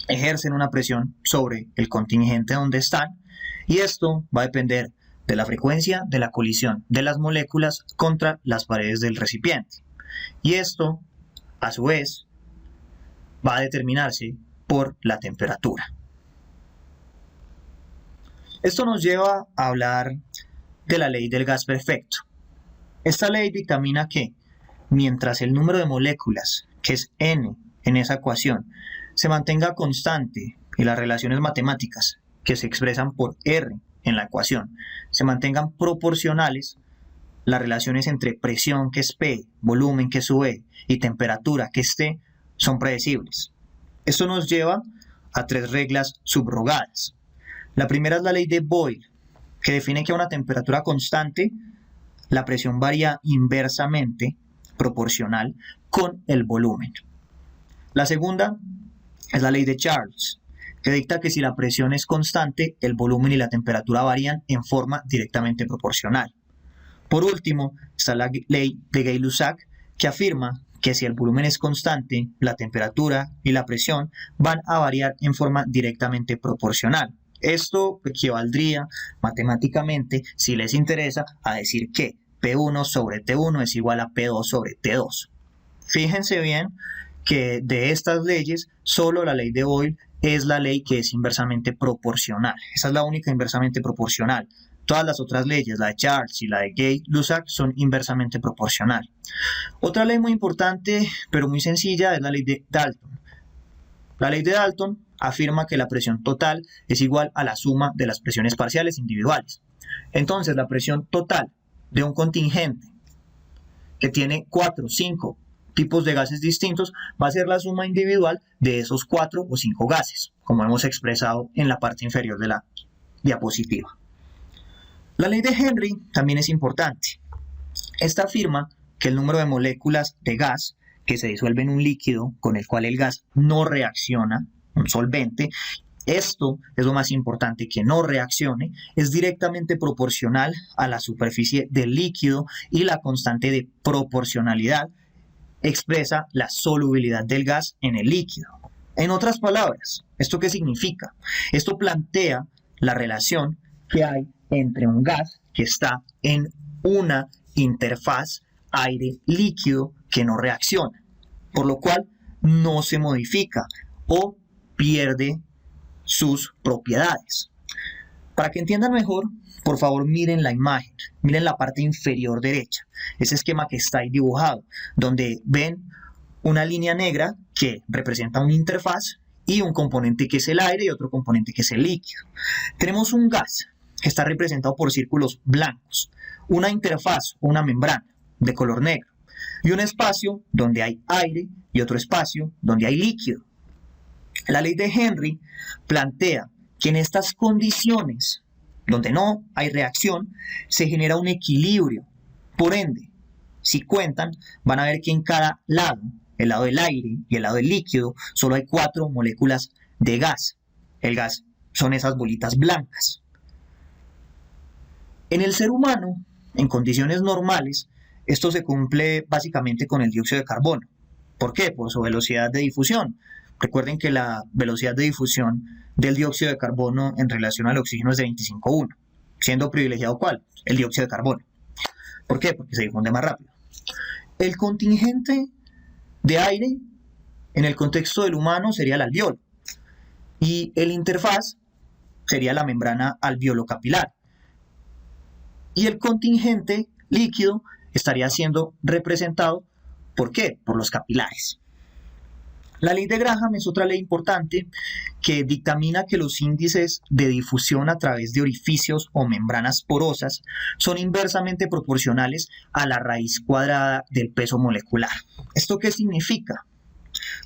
ejercen una presión sobre el contingente donde están, y esto va a depender de la frecuencia de la colisión de las moléculas contra las paredes del recipiente. Y esto, a su vez, va a determinarse por la temperatura. Esto nos lleva a hablar de la ley del gas perfecto. Esta ley dictamina que mientras el número de moléculas, que es n en esa ecuación, se mantenga constante y las relaciones matemáticas que se expresan por R en la ecuación se mantengan proporcionales, las relaciones entre presión, que es P, volumen, que es V, y temperatura, que es T, son predecibles. Esto nos lleva a 3 reglas subrogadas. La primera es la ley de Boyle, que define que a una temperatura constante la presión varía inversamente proporcional con el volumen. La segunda es la ley de Charles, que dicta que si la presión es constante, el volumen y la temperatura varían en forma directamente proporcional. Por último, está la ley de Gay-Lussac, que afirma que si el volumen es constante, la temperatura y la presión van a variar en forma directamente proporcional. Esto equivaldría matemáticamente, si les interesa, a decir que P1 sobre T1 es igual a P2 sobre T2. Fíjense bien que de estas leyes, solo la ley de Boyle es la ley que es inversamente proporcional. Esa es la única inversamente proporcional. Todas las otras leyes, la de Charles y la de Gay-Lussac, son inversamente proporcional. Otra ley muy importante, pero muy sencilla, es la ley de Dalton. La ley de Dalton afirma que la presión total es igual a la suma de las presiones parciales individuales. Entonces, la presión total de un contingente que tiene 4 o 5 tipos de gases distintos va a ser la suma individual de esos 4 o 5 gases, como hemos expresado en la parte inferior de la diapositiva. La ley de Henry también es importante. Esta afirma que el número de moléculas de gas que se disuelve en un líquido con el cual el gas no reacciona, un solvente, esto es lo más importante, que no reaccione, es directamente proporcional a la superficie del líquido y la constante de proporcionalidad expresa la solubilidad del gas en el líquido. En otras palabras, ¿esto qué significa? Esto plantea la relación que hay entre un gas que está en una interfaz aire-líquido que no reacciona, por lo cual no se modifica o pierde sus propiedades. Para que entiendan mejor, por favor miren la imagen, miren la parte inferior derecha, ese esquema que está ahí dibujado, donde ven una línea negra que representa una interfaz y un componente que es el aire y otro componente que es el líquido. Tenemos un gas que está representado por círculos blancos, una interfaz o una membrana de color negro y un espacio donde hay aire y otro espacio donde hay líquido. La ley de Henry plantea que en estas condiciones, donde no hay reacción, se genera un equilibrio. Por ende, si cuentan, van a ver que en cada lado, el lado del aire y el lado del líquido, solo hay 4 moléculas de gas. El gas son esas bolitas blancas. En el ser humano, en condiciones normales, esto se cumple básicamente con el dióxido de carbono. ¿Por qué? Por su velocidad de difusión. Recuerden que la velocidad de difusión del dióxido de carbono en relación al oxígeno es de 25,1, siendo privilegiado ¿cuál? El dióxido de carbono. ¿Por qué? Porque se difunde más rápido. El contingente de aire en el contexto del humano sería el alveolo y el interfaz sería la membrana alveolo-capilar. Y el contingente líquido estaría siendo representado, ¿por qué? Por los capilares. La ley de Graham es otra ley importante que dictamina que los índices de difusión a través de orificios o membranas porosas son inversamente proporcionales a la raíz cuadrada del peso molecular. ¿Esto qué significa?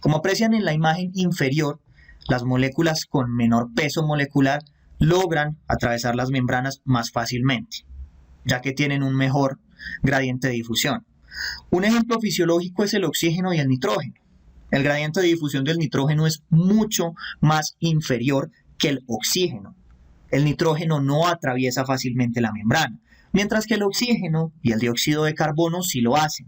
Como aprecian en la imagen inferior, las moléculas con menor peso molecular logran atravesar las membranas más fácilmente, ya que tienen un mejor gradiente de difusión. Un ejemplo fisiológico es el oxígeno y el nitrógeno. El gradiente de difusión del nitrógeno es mucho más inferior que el oxígeno. El nitrógeno no atraviesa fácilmente la membrana, mientras que el oxígeno y el dióxido de carbono sí lo hacen.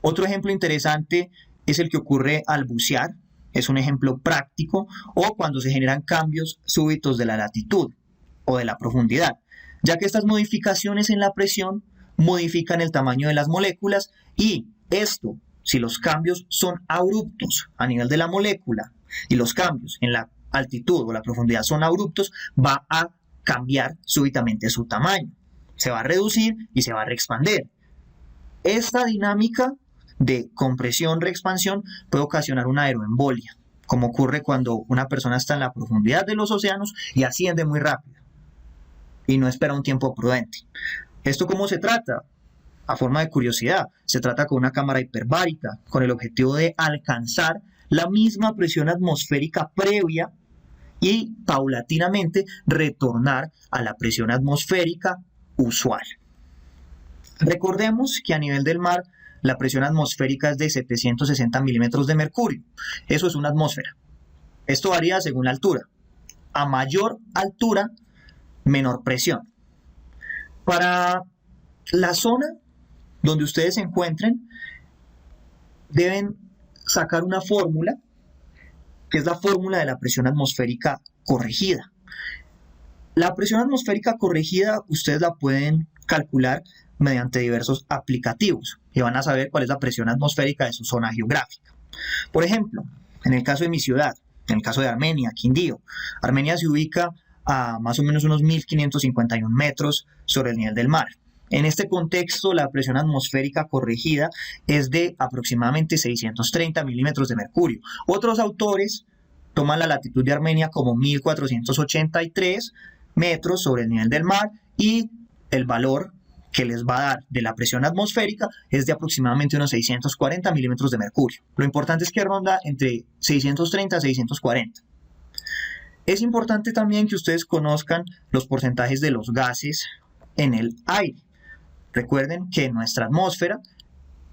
Otro ejemplo interesante es el que ocurre al bucear, es un ejemplo práctico, o cuando se generan cambios súbitos de la latitud o de la profundidad, ya que estas modificaciones en la presión modifican el tamaño de las moléculas y esto, si los cambios son abruptos a nivel de la molécula y los cambios en la altitud o la profundidad son abruptos, va a cambiar súbitamente su tamaño. Se va a reducir y se va a reexpandir. Esta dinámica de compresión-reexpansión puede ocasionar una aeroembolia, como ocurre cuando una persona está en la profundidad de los océanos y asciende muy rápido y no espera un tiempo prudente. ¿Esto cómo se trata? A forma de curiosidad, se trata con una cámara hiperbárica con el objetivo de alcanzar la misma presión atmosférica previa y paulatinamente retornar a la presión atmosférica usual. Recordemos que a nivel del mar la presión atmosférica es de 760 milímetros de mercurio. Eso es una atmósfera. Esto varía según la altura. A mayor altura, menor presión. Para la zona donde ustedes se encuentren, deben sacar una fórmula, que es la fórmula de la presión atmosférica corregida. La presión atmosférica corregida ustedes la pueden calcular mediante diversos aplicativos y van a saber cuál es la presión atmosférica de su zona geográfica. Por ejemplo, en el caso de mi ciudad, en el caso de Armenia, Quindío, Armenia se ubica a más o menos unos 1.551 metros sobre el nivel del mar. En este contexto, la presión atmosférica corregida es de aproximadamente 630 milímetros de mercurio. Otros autores toman la latitud de Armenia como 1.483 metros sobre el nivel del mar y el valor que les va a dar de la presión atmosférica es de aproximadamente unos 640 milímetros de mercurio. Lo importante es que ronda entre 630 y 640. Es importante también que ustedes conozcan los porcentajes de los gases en el aire. Recuerden que en nuestra atmósfera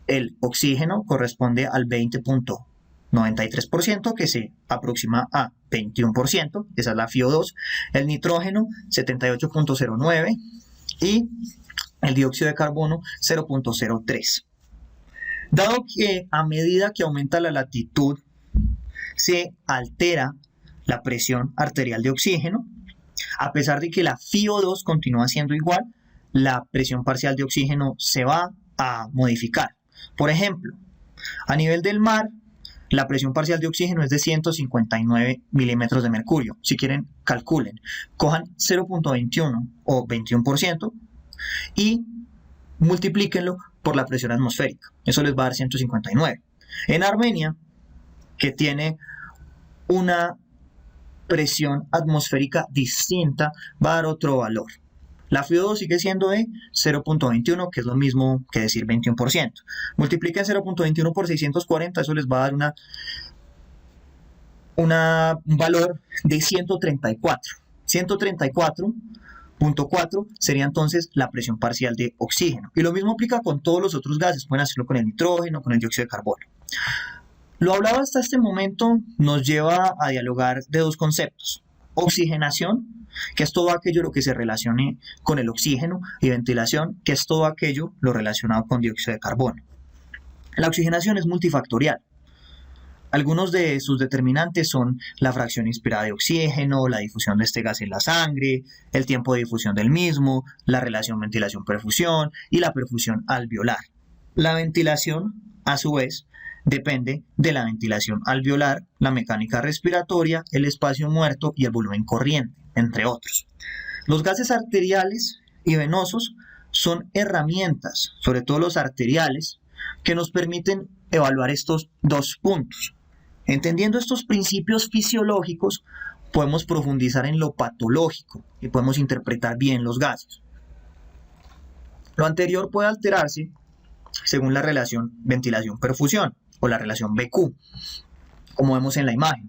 el oxígeno corresponde al 20.93%, que se aproxima a 21%, esa es la FiO2, el nitrógeno 78.09% y el dióxido de carbono 0.03%. Dado que a medida que aumenta la latitud se altera la presión arterial de oxígeno, a pesar de que la FiO2 continúa siendo igual, la presión parcial de oxígeno se va a modificar. Por ejemplo, a nivel del mar, la presión parcial de oxígeno es de 159 milímetros de mercurio. Si quieren, calculen. Cojan 0.21 o 21% y multiplíquenlo por la presión atmosférica. Eso les va a dar 159. En Armenia, que tiene una presión atmosférica distinta, va a dar otro valor. La FiO2 sigue siendo de 0.21, que es lo mismo que decir 21%. Multipliquen 0.21 por 640, eso les va a dar un valor de 134. 134.4 sería entonces la presión parcial de oxígeno. Y lo mismo aplica con todos los otros gases, pueden hacerlo con el nitrógeno, con el dióxido de carbono. Lo hablado hasta este momento nos lleva a dialogar de dos conceptos: oxigenación, que es todo aquello lo que se relacione con el oxígeno, y ventilación, que es todo aquello lo relacionado con dióxido de carbono. La oxigenación es multifactorial. Algunos de sus determinantes son la fracción inspirada de oxígeno, la difusión de este gas en la sangre, el tiempo de difusión del mismo, la relación ventilación-perfusión y la perfusión alveolar. La ventilación, a su vez, depende de la ventilación alveolar, la mecánica respiratoria, el espacio muerto y el volumen corriente, entre otros. Los gases arteriales y venosos son herramientas, sobre todo los arteriales, que nos permiten evaluar estos dos puntos. Entendiendo estos principios fisiológicos, podemos profundizar en lo patológico y podemos interpretar bien los gases. Lo anterior puede alterarse según la relación ventilación-perfusión o la relación BQ, como vemos en la imagen.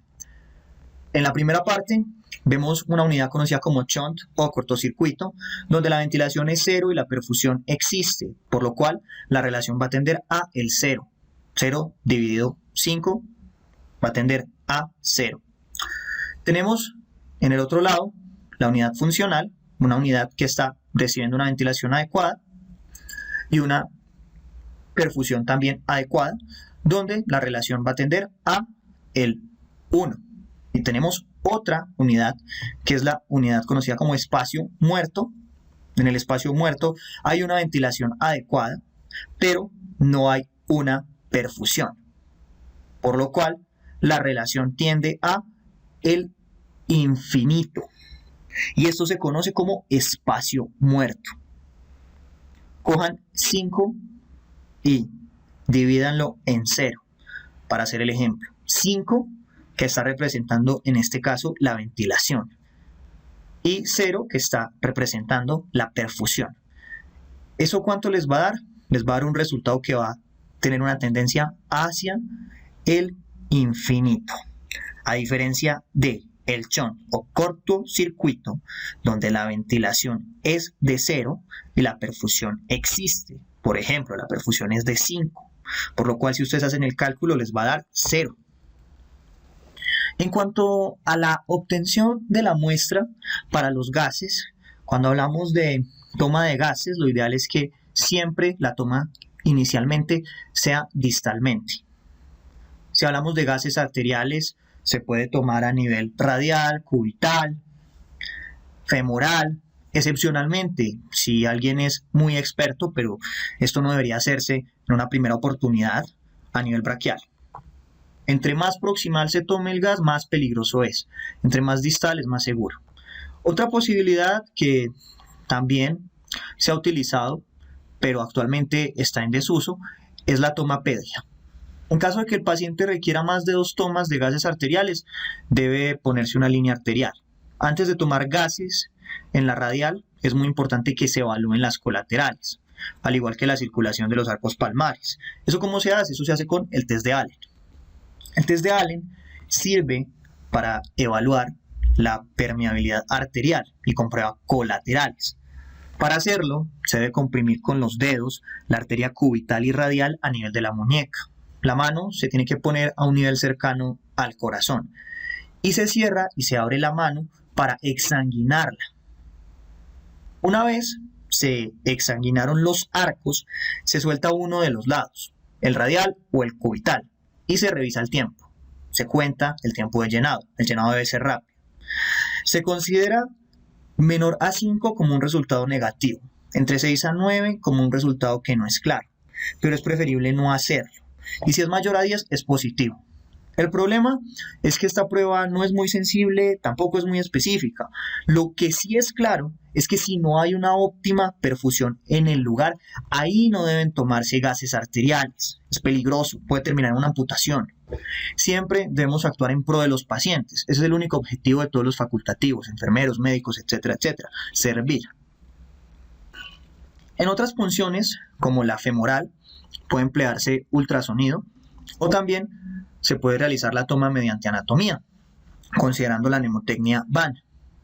En la primera parte vemos una unidad conocida como shunt o cortocircuito, donde la ventilación es 0 y la perfusión existe, por lo cual la relación va a tender a el 0. 0 dividido 5 va a tender a 0. Tenemos en el otro lado la unidad funcional, una unidad que está recibiendo una ventilación adecuada y una perfusión también adecuada, donde la relación va a tender a el 1. Y tenemos otra unidad que es la unidad conocida como espacio muerto. En el espacio muerto hay una ventilación adecuada, pero no hay una perfusión, por lo cual la relación tiende a el infinito, y esto se conoce como espacio muerto. Cojan 5 y divídanlo en 0 para hacer el ejemplo. 5, que está representando en este caso la ventilación, y 0, que está representando la perfusión. ¿Eso cuánto les va a dar? Les va a dar un resultado que va a tener una tendencia hacia el infinito, a diferencia de el shunt o cortocircuito, donde la ventilación es de 0 y la perfusión existe. Por ejemplo, la perfusión es de 5, por lo cual si ustedes hacen el cálculo les va a dar 0. En cuanto a la obtención de la muestra para los gases, cuando hablamos de toma de gases, lo ideal es que siempre la toma inicialmente sea distalmente. Si hablamos de gases arteriales, se puede tomar a nivel radial, cubital, femoral. Excepcionalmente, si alguien es muy experto, pero esto no debería hacerse en una primera oportunidad, a nivel braquial. Entre más proximal se tome el gas, más peligroso es. Entre más distal es más seguro. Otra posibilidad que también se ha utilizado, pero actualmente está en desuso, es la toma pédrea. En caso de que el paciente requiera más de 2 tomas de gases arteriales, debe ponerse una línea arterial. Antes de tomar gases en la radial, es muy importante que se evalúen las colaterales, al igual que la circulación de los arcos palmares. ¿Eso cómo se hace? Eso se hace con el test de Allen. El test de Allen sirve para evaluar la permeabilidad arterial y comprueba colaterales. Para hacerlo, se debe comprimir con los dedos la arteria cubital y radial a nivel de la muñeca. La mano se tiene que poner a un nivel cercano al corazón y se cierra y se abre la mano para exsanguinarla. Una vez se exsanguinaron los arcos, se suelta uno de los lados, el radial o el cubital, y se revisa el tiempo. Se cuenta el tiempo de llenado. El llenado debe ser rápido. Se considera menor a 5 como un resultado negativo, entre 6 a 9 como un resultado que no es claro, pero es preferible no hacerlo. Y si es mayor a 10 es positivo. El problema es que esta prueba no es muy sensible, tampoco es muy específica. Lo que sí es claro es que si no hay una óptima perfusión en el lugar, ahí no deben tomarse gases arteriales. Es peligroso, puede terminar en una amputación. Siempre debemos actuar en pro de los pacientes. Ese es el único objetivo de todos los facultativos, enfermeros, médicos, etcétera, etcétera. Servir. En otras punciones, como la femoral, puede emplearse ultrasonido o también se puede realizar la toma mediante anatomía, considerando la mnemotecnia VAN.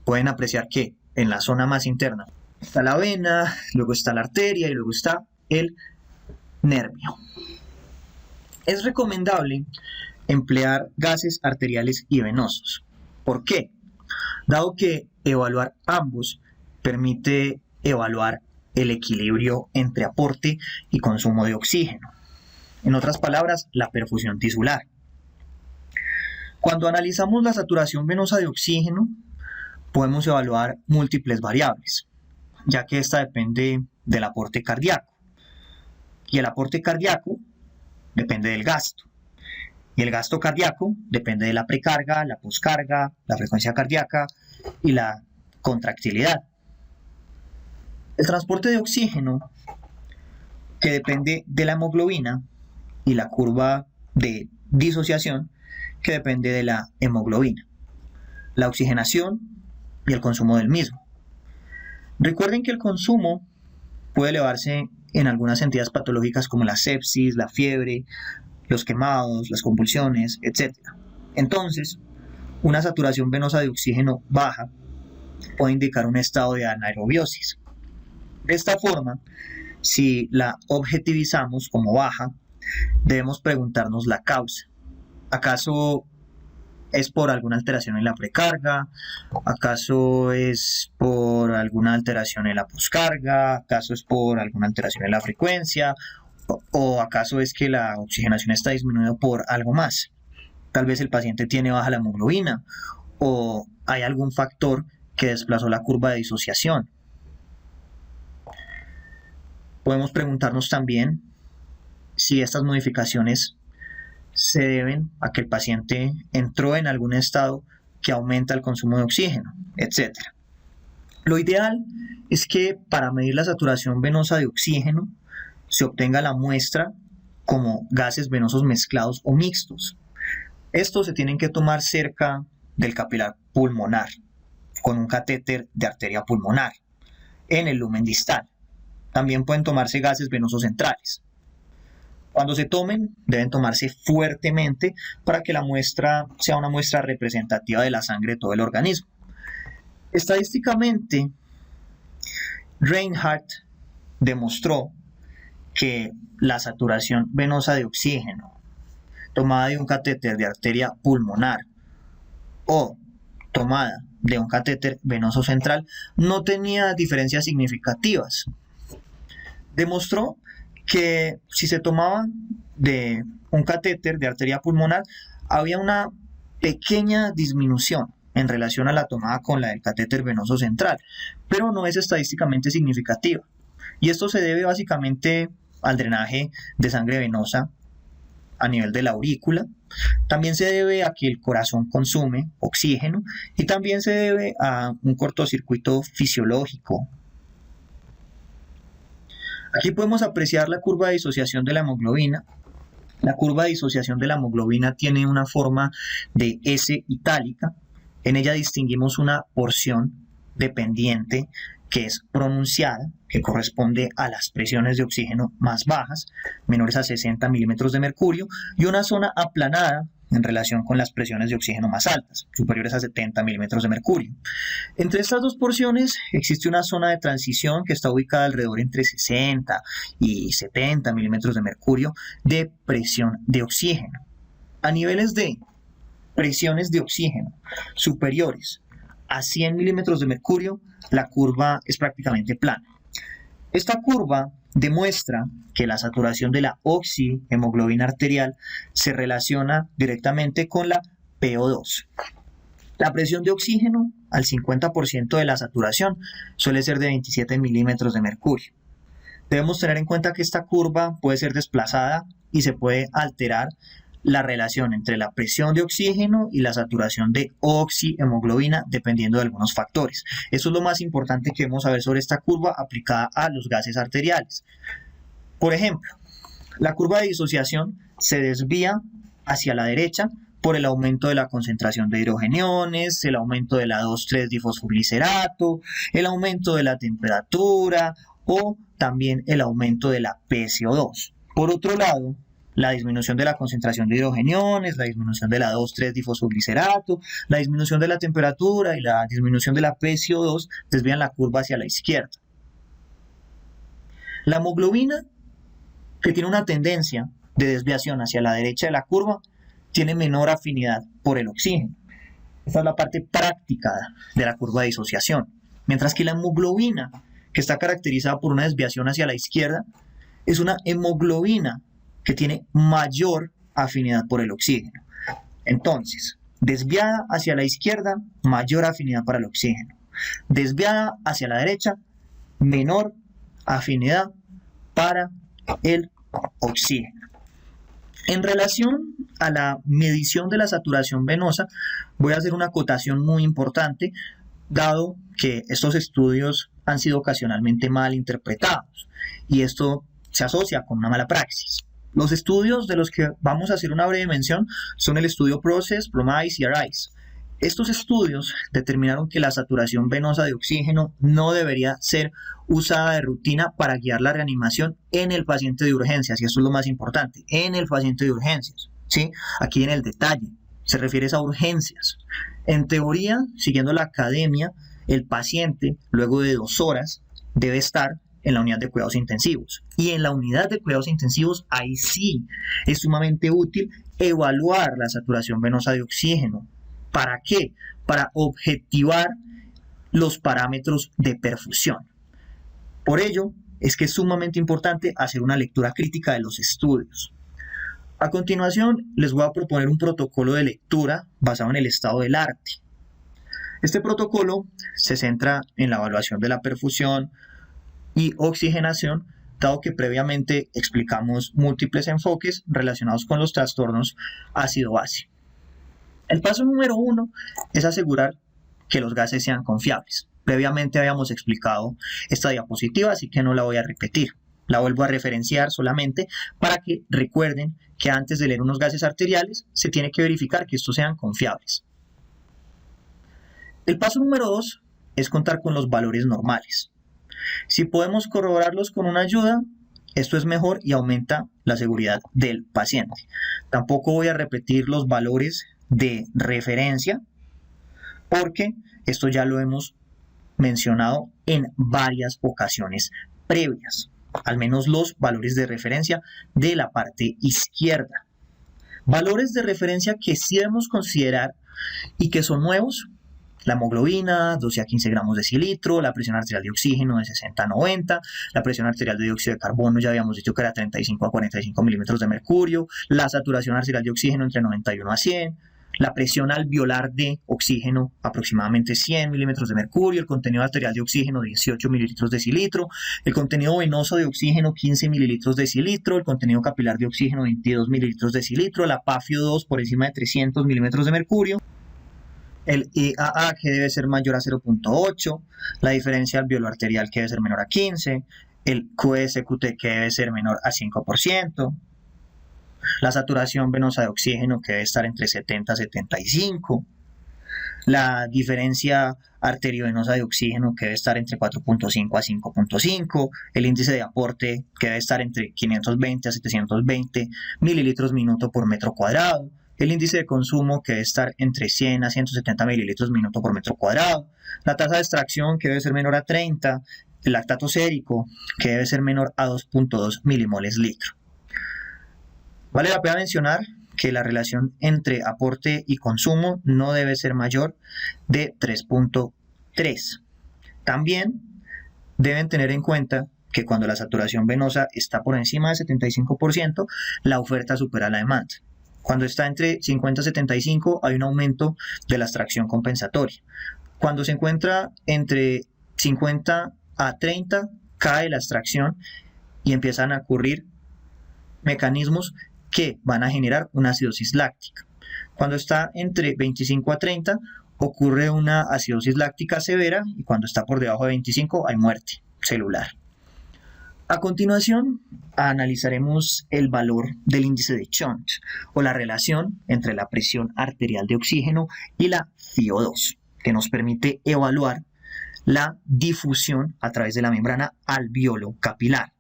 Pueden apreciar que en la zona más interna está la vena, luego está la arteria y luego está el nervio. Es recomendable emplear gases arteriales y venosos. ¿Por qué? Dado que evaluar ambos permite evaluar el equilibrio entre aporte y consumo de oxígeno. En otras palabras, la perfusión tisular. Cuando analizamos la saturación venosa de oxígeno, podemos evaluar múltiples variables, ya que esta depende del aporte cardíaco. Y el aporte cardíaco depende del gasto. Y el gasto cardíaco depende de la precarga, la poscarga, la frecuencia cardíaca y la contractilidad. El transporte de oxígeno, que depende de la hemoglobina, y la curva de disociación, que depende de la hemoglobina. La oxigenación y el consumo del mismo. Recuerden que el consumo puede elevarse en algunas entidades patológicas como la sepsis, la fiebre, los quemados, las convulsiones, etc. Entonces, una saturación venosa de oxígeno baja puede indicar un estado de anaerobiosis. De esta forma, si la objetivizamos como baja, debemos preguntarnos la causa. ¿Acaso es por alguna alteración en la precarga? ¿Acaso es por alguna alteración en la poscarga? ¿Acaso es por alguna alteración en la frecuencia? ¿O acaso es que la oxigenación está disminuida por algo más? Tal vez el paciente tiene baja la hemoglobina o hay algún factor que desplazó la curva de disociación. Podemos preguntarnos también si estas modificaciones se deben a que el paciente entró en algún estado que aumenta el consumo de oxígeno, etc. Lo ideal es que para medir la saturación venosa de oxígeno se obtenga la muestra como gases venosos mezclados o mixtos. Estos se tienen que tomar cerca del capilar pulmonar con un catéter de arteria pulmonar en el lumen distal. También pueden tomarse gases venosos centrales. Cuando se tomen, deben tomarse fuertemente para que la muestra sea una muestra representativa de la sangre de todo el organismo. Estadísticamente, Reinhardt demostró que la saturación venosa de oxígeno tomada de un catéter de arteria pulmonar o tomada de un catéter venoso central no tenía diferencias significativas. Demostró que si se tomaba de un catéter de arteria pulmonar había una pequeña disminución en relación a la tomada con la del catéter venoso central, pero no es estadísticamente significativa. Y esto se debe básicamente al drenaje de sangre venosa a nivel de la aurícula. También se debe a que el corazón consume oxígeno y también se debe a un cortocircuito fisiológico. Aquí podemos apreciar la curva de disociación de la hemoglobina. La curva de disociación de la hemoglobina tiene una forma de S itálica. En ella distinguimos una porción dependiente que es pronunciada, que corresponde a las presiones de oxígeno más bajas, menores a 60 milímetros de mercurio, y una zona aplanada en relación con las presiones de oxígeno más altas, superiores a 70 milímetros de mercurio. Entre estas dos porciones existe una zona de transición que está ubicada alrededor entre 60 y 70 milímetros de mercurio de presión de oxígeno. A niveles de presiones de oxígeno superiores a 100 milímetros de mercurio, la curva es prácticamente plana. Esta curva demuestra que la saturación de la oxihemoglobina arterial se relaciona directamente con la PO2. La presión de oxígeno al 50% de la saturación suele ser de 27 milímetros de mercurio. Debemos tener en cuenta que esta curva puede ser desplazada y se puede alterar la relación entre la presión de oxígeno y la saturación de oxihemoglobina dependiendo de algunos factores. Eso es lo más importante que debemos saber sobre esta curva aplicada a los gases arteriales. Por ejemplo, la curva de disociación se desvía hacia la derecha por el aumento de la concentración de hidrogeniones, el aumento de la 2,3-difosfoglicerato, el aumento de la temperatura o también el aumento de la PCO2. Por otro lado, la disminución de la concentración de hidrogeniones, la disminución de la 2,3-difosfoglicerato, la disminución de la temperatura y la disminución de la PCO2 desvían la curva hacia la izquierda. La hemoglobina, que tiene una tendencia de desviación hacia la derecha de la curva, tiene menor afinidad por el oxígeno. Esta es la parte práctica de la curva de disociación. Mientras que la hemoglobina, que está caracterizada por una desviación hacia la izquierda, es una hemoglobina que tiene mayor afinidad por el oxígeno. Entonces, desviada hacia la izquierda, mayor afinidad para el oxígeno. Desviada hacia la derecha, menor afinidad para el oxígeno. En relación a la medición de la saturación venosa, voy a hacer una acotación muy importante, dado que estos estudios han sido ocasionalmente mal interpretados y esto se asocia con una mala praxis. Los estudios de los que vamos a hacer una breve mención son el estudio PROCESS, PROMISE y ARISE. Estos estudios determinaron que la saturación venosa de oxígeno no debería ser usada de rutina para guiar la reanimación en el paciente de urgencias, y esto es lo más importante, en el paciente de urgencias, ¿sí? Aquí en el detalle, se refiere a urgencias. En teoría, siguiendo la academia, el paciente, luego de 2 horas, debe estar en la unidad de cuidados intensivos. Y en la unidad de cuidados intensivos, ahí sí es sumamente útil evaluar la saturación venosa de oxígeno. ¿Para qué? Para objetivar los parámetros de perfusión. Por ello, es que es sumamente importante hacer una lectura crítica de los estudios. A continuación, les voy a proponer un protocolo de lectura basado en el estado del arte. Este protocolo se centra en la evaluación de la perfusión y oxigenación, dado que previamente explicamos múltiples enfoques relacionados con los trastornos ácido-base. El paso número 1 es asegurar que los gases sean confiables. Previamente habíamos explicado esta diapositiva, así que no la voy a repetir. La vuelvo a referenciar solamente para que recuerden que antes de leer unos gases arteriales se tiene que verificar que estos sean confiables. El paso número 2 es contar con los valores normales. Si podemos corroborarlos con una ayuda, esto es mejor y aumenta la seguridad del paciente. Tampoco voy a repetir los valores de referencia porque esto ya lo hemos mencionado en varias ocasiones previas, al menos los valores de referencia de la parte izquierda. Valores de referencia que sí debemos considerar y que son nuevos: la hemoglobina, 12 a 15 gramos de decilitro, la presión arterial de oxígeno de 60 a 90, la presión arterial de dióxido de carbono ya habíamos dicho que era 35 a 45 milímetros de mercurio, la saturación arterial de oxígeno entre 91 a 100, la presión alveolar de oxígeno aproximadamente 100 milímetros de mercurio, el contenido arterial de oxígeno 18 mililitros de decilitro, el contenido venoso de oxígeno 15 mililitros de decilitro, el contenido capilar de oxígeno 22 mililitros de decilitro, la PaFiO2 por encima de 300 milímetros de mercurio, el IAA que debe ser mayor a 0.8, la diferencia alveolo-arterial que debe ser menor a 15, el QSQT que debe ser menor a 5%, la saturación venosa de oxígeno que debe estar entre 70 y 75, la diferencia arteriovenosa de oxígeno que debe estar entre 4.5 a 5.5, el índice de aporte que debe estar entre 520 a 720 mililitros minuto por metro cuadrado, el índice de consumo que debe estar entre 100 a 170 mililitros minuto por metro cuadrado, la tasa de extracción que debe ser menor a 30, el lactato sérico que debe ser menor a 2.2 milimoles litro. Vale la pena mencionar que la relación entre aporte y consumo no debe ser mayor de 3.3. También deben tener en cuenta que cuando la saturación venosa está por encima del 75%, la oferta supera la demanda. Cuando está entre 50 y 75 hay un aumento de la extracción compensatoria. Cuando se encuentra entre 50 a 30 cae la extracción y empiezan a ocurrir mecanismos que van a generar una acidosis láctica. Cuando está entre 25 a 30 ocurre una acidosis láctica severa y cuando está por debajo de 25 hay muerte celular. A continuación, analizaremos el valor del índice de Shunt o la relación entre la presión arterial de oxígeno y la FiO2, que nos permite evaluar la difusión a través de la membrana alveolo-capilar.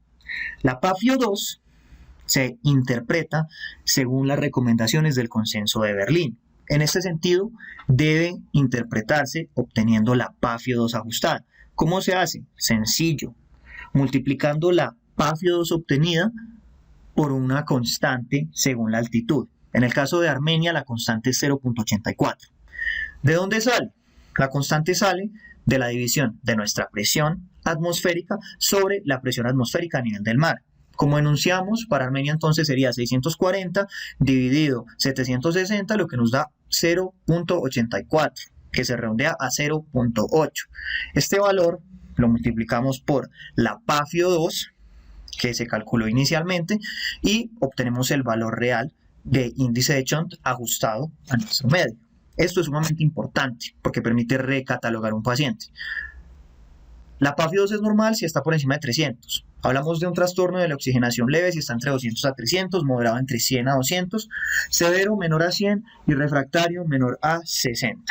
La PAFIO2 se interpreta según las recomendaciones del Consenso de Berlín. En este sentido, debe interpretarse obteniendo la PAFIO2 ajustada. ¿Cómo se hace? Sencillo, multiplicando la PAFIO2 obtenida por una constante según la altitud. En el caso de Armenia, la constante es 0.84. ¿De dónde sale? La constante sale de la división de nuestra presión atmosférica sobre la presión atmosférica a nivel del mar. Como enunciamos, para Armenia entonces sería 640 dividido 760, lo que nos da 0.84, que se redondea a 0.8. Este valor lo multiplicamos por la PAFIO2, que se calculó inicialmente, y obtenemos el valor real de índice de Chont ajustado a nuestro medio. Esto es sumamente importante porque permite recatalogar un paciente. La PAFIO2 es normal si está por encima de 300. Hablamos de un trastorno de la oxigenación leve si está entre 200 a 300, moderado entre 100 a 200, severo menor a 100 y refractario menor a 60.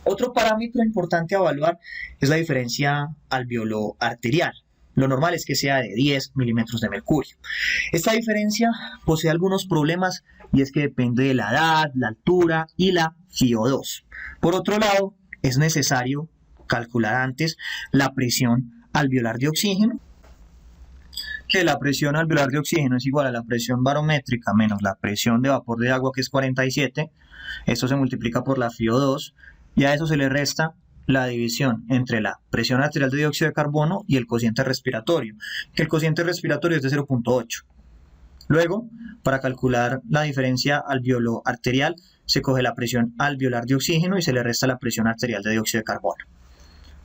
Otro parámetro importante a evaluar es la diferencia alveolo-arterial. Lo normal es que sea de 10 milímetros de mercurio. Esta diferencia posee algunos problemas y es que depende de la edad, la altura y la FiO2. Por otro lado, es necesario calcular antes la presión alveolar de oxígeno, que la presión alveolar de oxígeno es igual a la presión barométrica menos la presión de vapor de agua, que es 47. Esto se multiplica por la FiO2 y a eso se le resta la división entre la presión arterial de dióxido de carbono y el cociente respiratorio, que el cociente respiratorio es de 0.8. Luego, para calcular la diferencia alveolo-arterial, se coge la presión alveolar de oxígeno y se le resta la presión arterial de dióxido de carbono.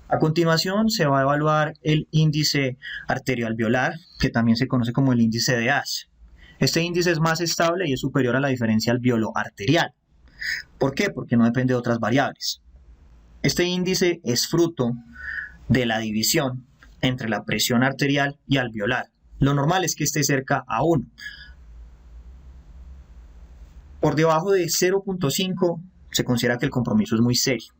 A continuación se va a evaluar el índice arterioalveolar, que también se conoce como el índice de AS. Este índice es más estable y es superior a la diferencia alveolo-arterial. ¿Por qué? Porque no depende de otras variables. Este índice es fruto de la división entre la presión arterial y alveolar. Lo normal es que esté cerca a 1. Por debajo de 0.5 se considera que el compromiso es muy serio.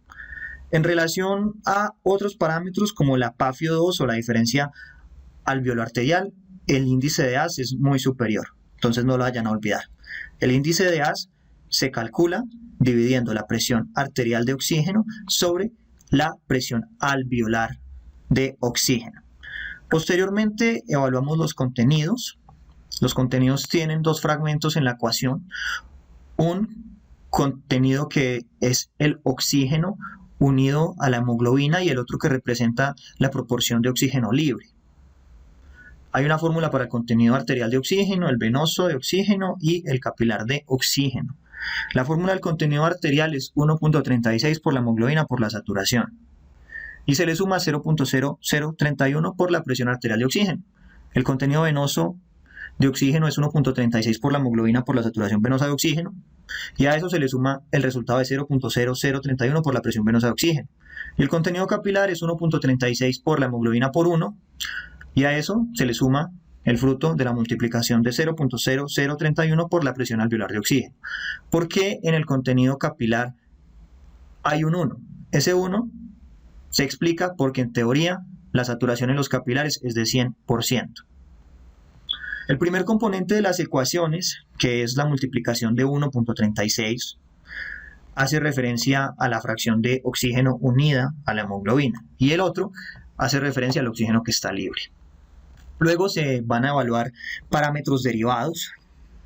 En relación a otros parámetros como la PAFIO2 o la diferencia alveolo-arterial, el índice de AS es muy superior, entonces no lo vayan a olvidar. El índice de AS se calcula dividiendo la presión arterial de oxígeno sobre la presión alveolar de oxígeno. Posteriormente evaluamos los contenidos. Los contenidos tienen dos fragmentos en la ecuación. Un contenido que es el oxígeno unido a la hemoglobina y el otro que representa la proporción de oxígeno libre. Hay una fórmula para el contenido arterial de oxígeno, el venoso de oxígeno y el capilar de oxígeno. La fórmula del contenido arterial es 1.36 por la hemoglobina por la saturación y se le suma 0.0031 por la presión arterial de oxígeno. El contenido venoso de oxígeno es 1.36 por la hemoglobina por la saturación venosa de oxígeno y a eso se le suma el resultado de 0.0031 por la presión venosa de oxígeno. Y el contenido capilar es 1.36 por la hemoglobina por 1 y a eso se le suma el fruto de la multiplicación de 0.0031 por la presión alveolar de oxígeno. ¿Por qué en el contenido capilar hay un 1? Ese 1 se explica porque en teoría la saturación en los capilares es de 100%. El primer componente de las ecuaciones, que es la multiplicación de 1.36, hace referencia a la fracción de oxígeno unida a la hemoglobina y el otro hace referencia al oxígeno que está libre. Luego se van a evaluar parámetros derivados,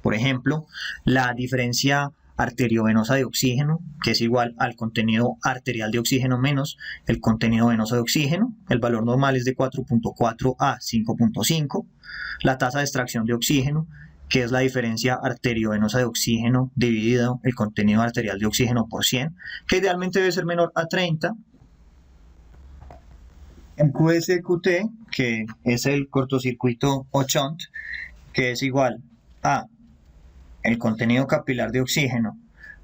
por ejemplo, la diferencia arteriovenosa de oxígeno, que es igual al contenido arterial de oxígeno menos el contenido venoso de oxígeno. El valor normal es de 4.4 a 5.5. La tasa de extracción de oxígeno, que es la diferencia arteriovenosa de oxígeno dividido el contenido arterial de oxígeno por 100, que idealmente debe ser menor a 30. En QSQT, que es el cortocircuito o shunt, que es igual a el contenido capilar de oxígeno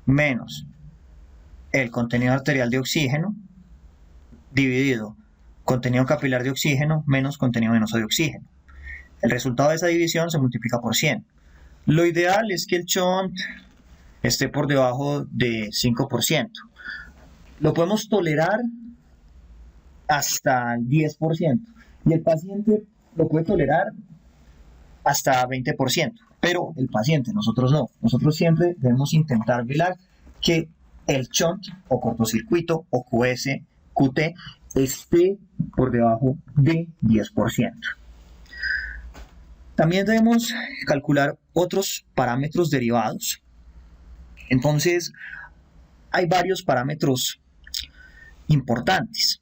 menos el contenido arterial de oxígeno dividido contenido capilar de oxígeno menos contenido venoso de oxígeno. El resultado de esa división se multiplica por 100. Lo ideal es que el shunt esté por debajo de 5%. Lo podemos tolerar hasta el 10%, y el paciente lo puede tolerar hasta 20%, pero el paciente, nosotros no. Nosotros siempre debemos intentar velar que el shunt o cortocircuito o QS, QT esté por debajo de 10%. También debemos calcular otros parámetros derivados. Entonces, hay varios parámetros importantes.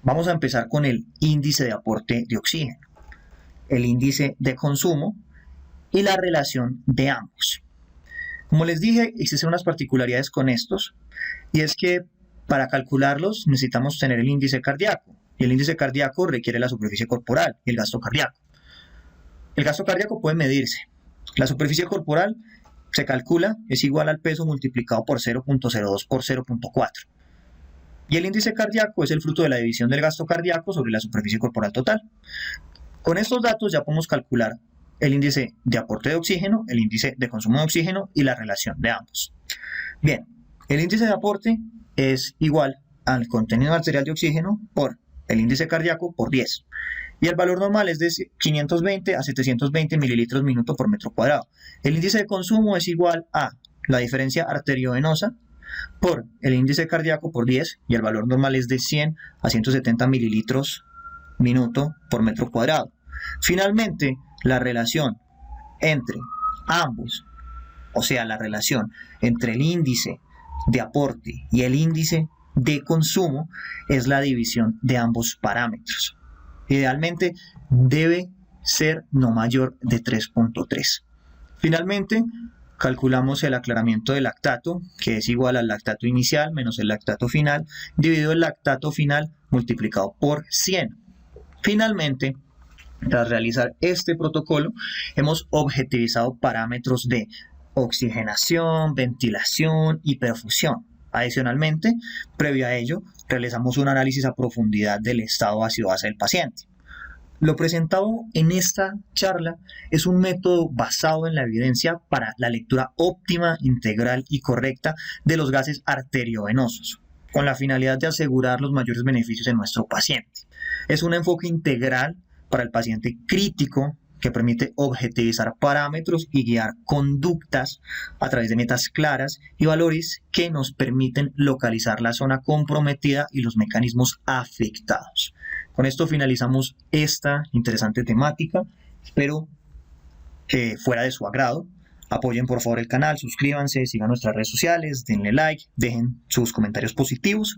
Vamos a empezar con el índice de aporte de oxígeno, el índice de consumo y la relación de ambos. Como les dije, existen unas particularidades con estos, y es que para calcularlos necesitamos tener el índice cardíaco, y el índice cardíaco requiere la superficie corporal y el gasto cardíaco. El gasto cardíaco puede medirse. La superficie corporal se calcula, es igual al peso multiplicado por 0.02 por 0.4. Y el índice cardíaco es el fruto de la división del gasto cardíaco sobre la superficie corporal total. Con estos datos ya podemos calcular el índice de aporte de oxígeno, el índice de consumo de oxígeno y la relación de ambos. Bien, el índice de aporte es igual al contenido arterial de oxígeno por el índice cardíaco por 10. Y el valor normal es de 520 a 720 mililitros minuto por metro cuadrado. El índice de consumo es igual a la diferencia arteriovenosa por el índice cardíaco por 10, y el valor normal es de 100 a 170 mililitros minuto por metro cuadrado. Finalmente, la relación entre ambos, o sea, la relación entre el índice de aporte y el índice de consumo, es la división de ambos parámetros. Idealmente debe ser no mayor de 3.3. Finalmente, calculamos el aclaramiento del lactato, que es igual al lactato inicial menos el lactato final, dividido el lactato final multiplicado por 100. Finalmente, tras realizar este protocolo, hemos objetivizado parámetros de oxigenación, ventilación y perfusión. Adicionalmente, previo a ello, realizamos un análisis a profundidad del estado ácido-base del paciente. Lo presentado en esta charla es un método basado en la evidencia para la lectura óptima, integral y correcta de los gases arteriovenosos, con la finalidad de asegurar los mayores beneficios en nuestro paciente. Es un enfoque integral para el paciente crítico que permite objetivizar parámetros y guiar conductas a través de metas claras y valores que nos permiten localizar la zona comprometida y los mecanismos afectados. Con esto finalizamos esta interesante temática. Espero que fuera de su agrado. Apoyen por favor el canal, suscríbanse, sigan nuestras redes sociales, denle like, dejen sus comentarios positivos.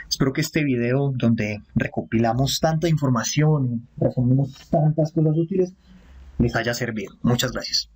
Espero que este video, donde recopilamos tanta información y resumimos tantas cosas útiles, les haya servido. Muchas gracias.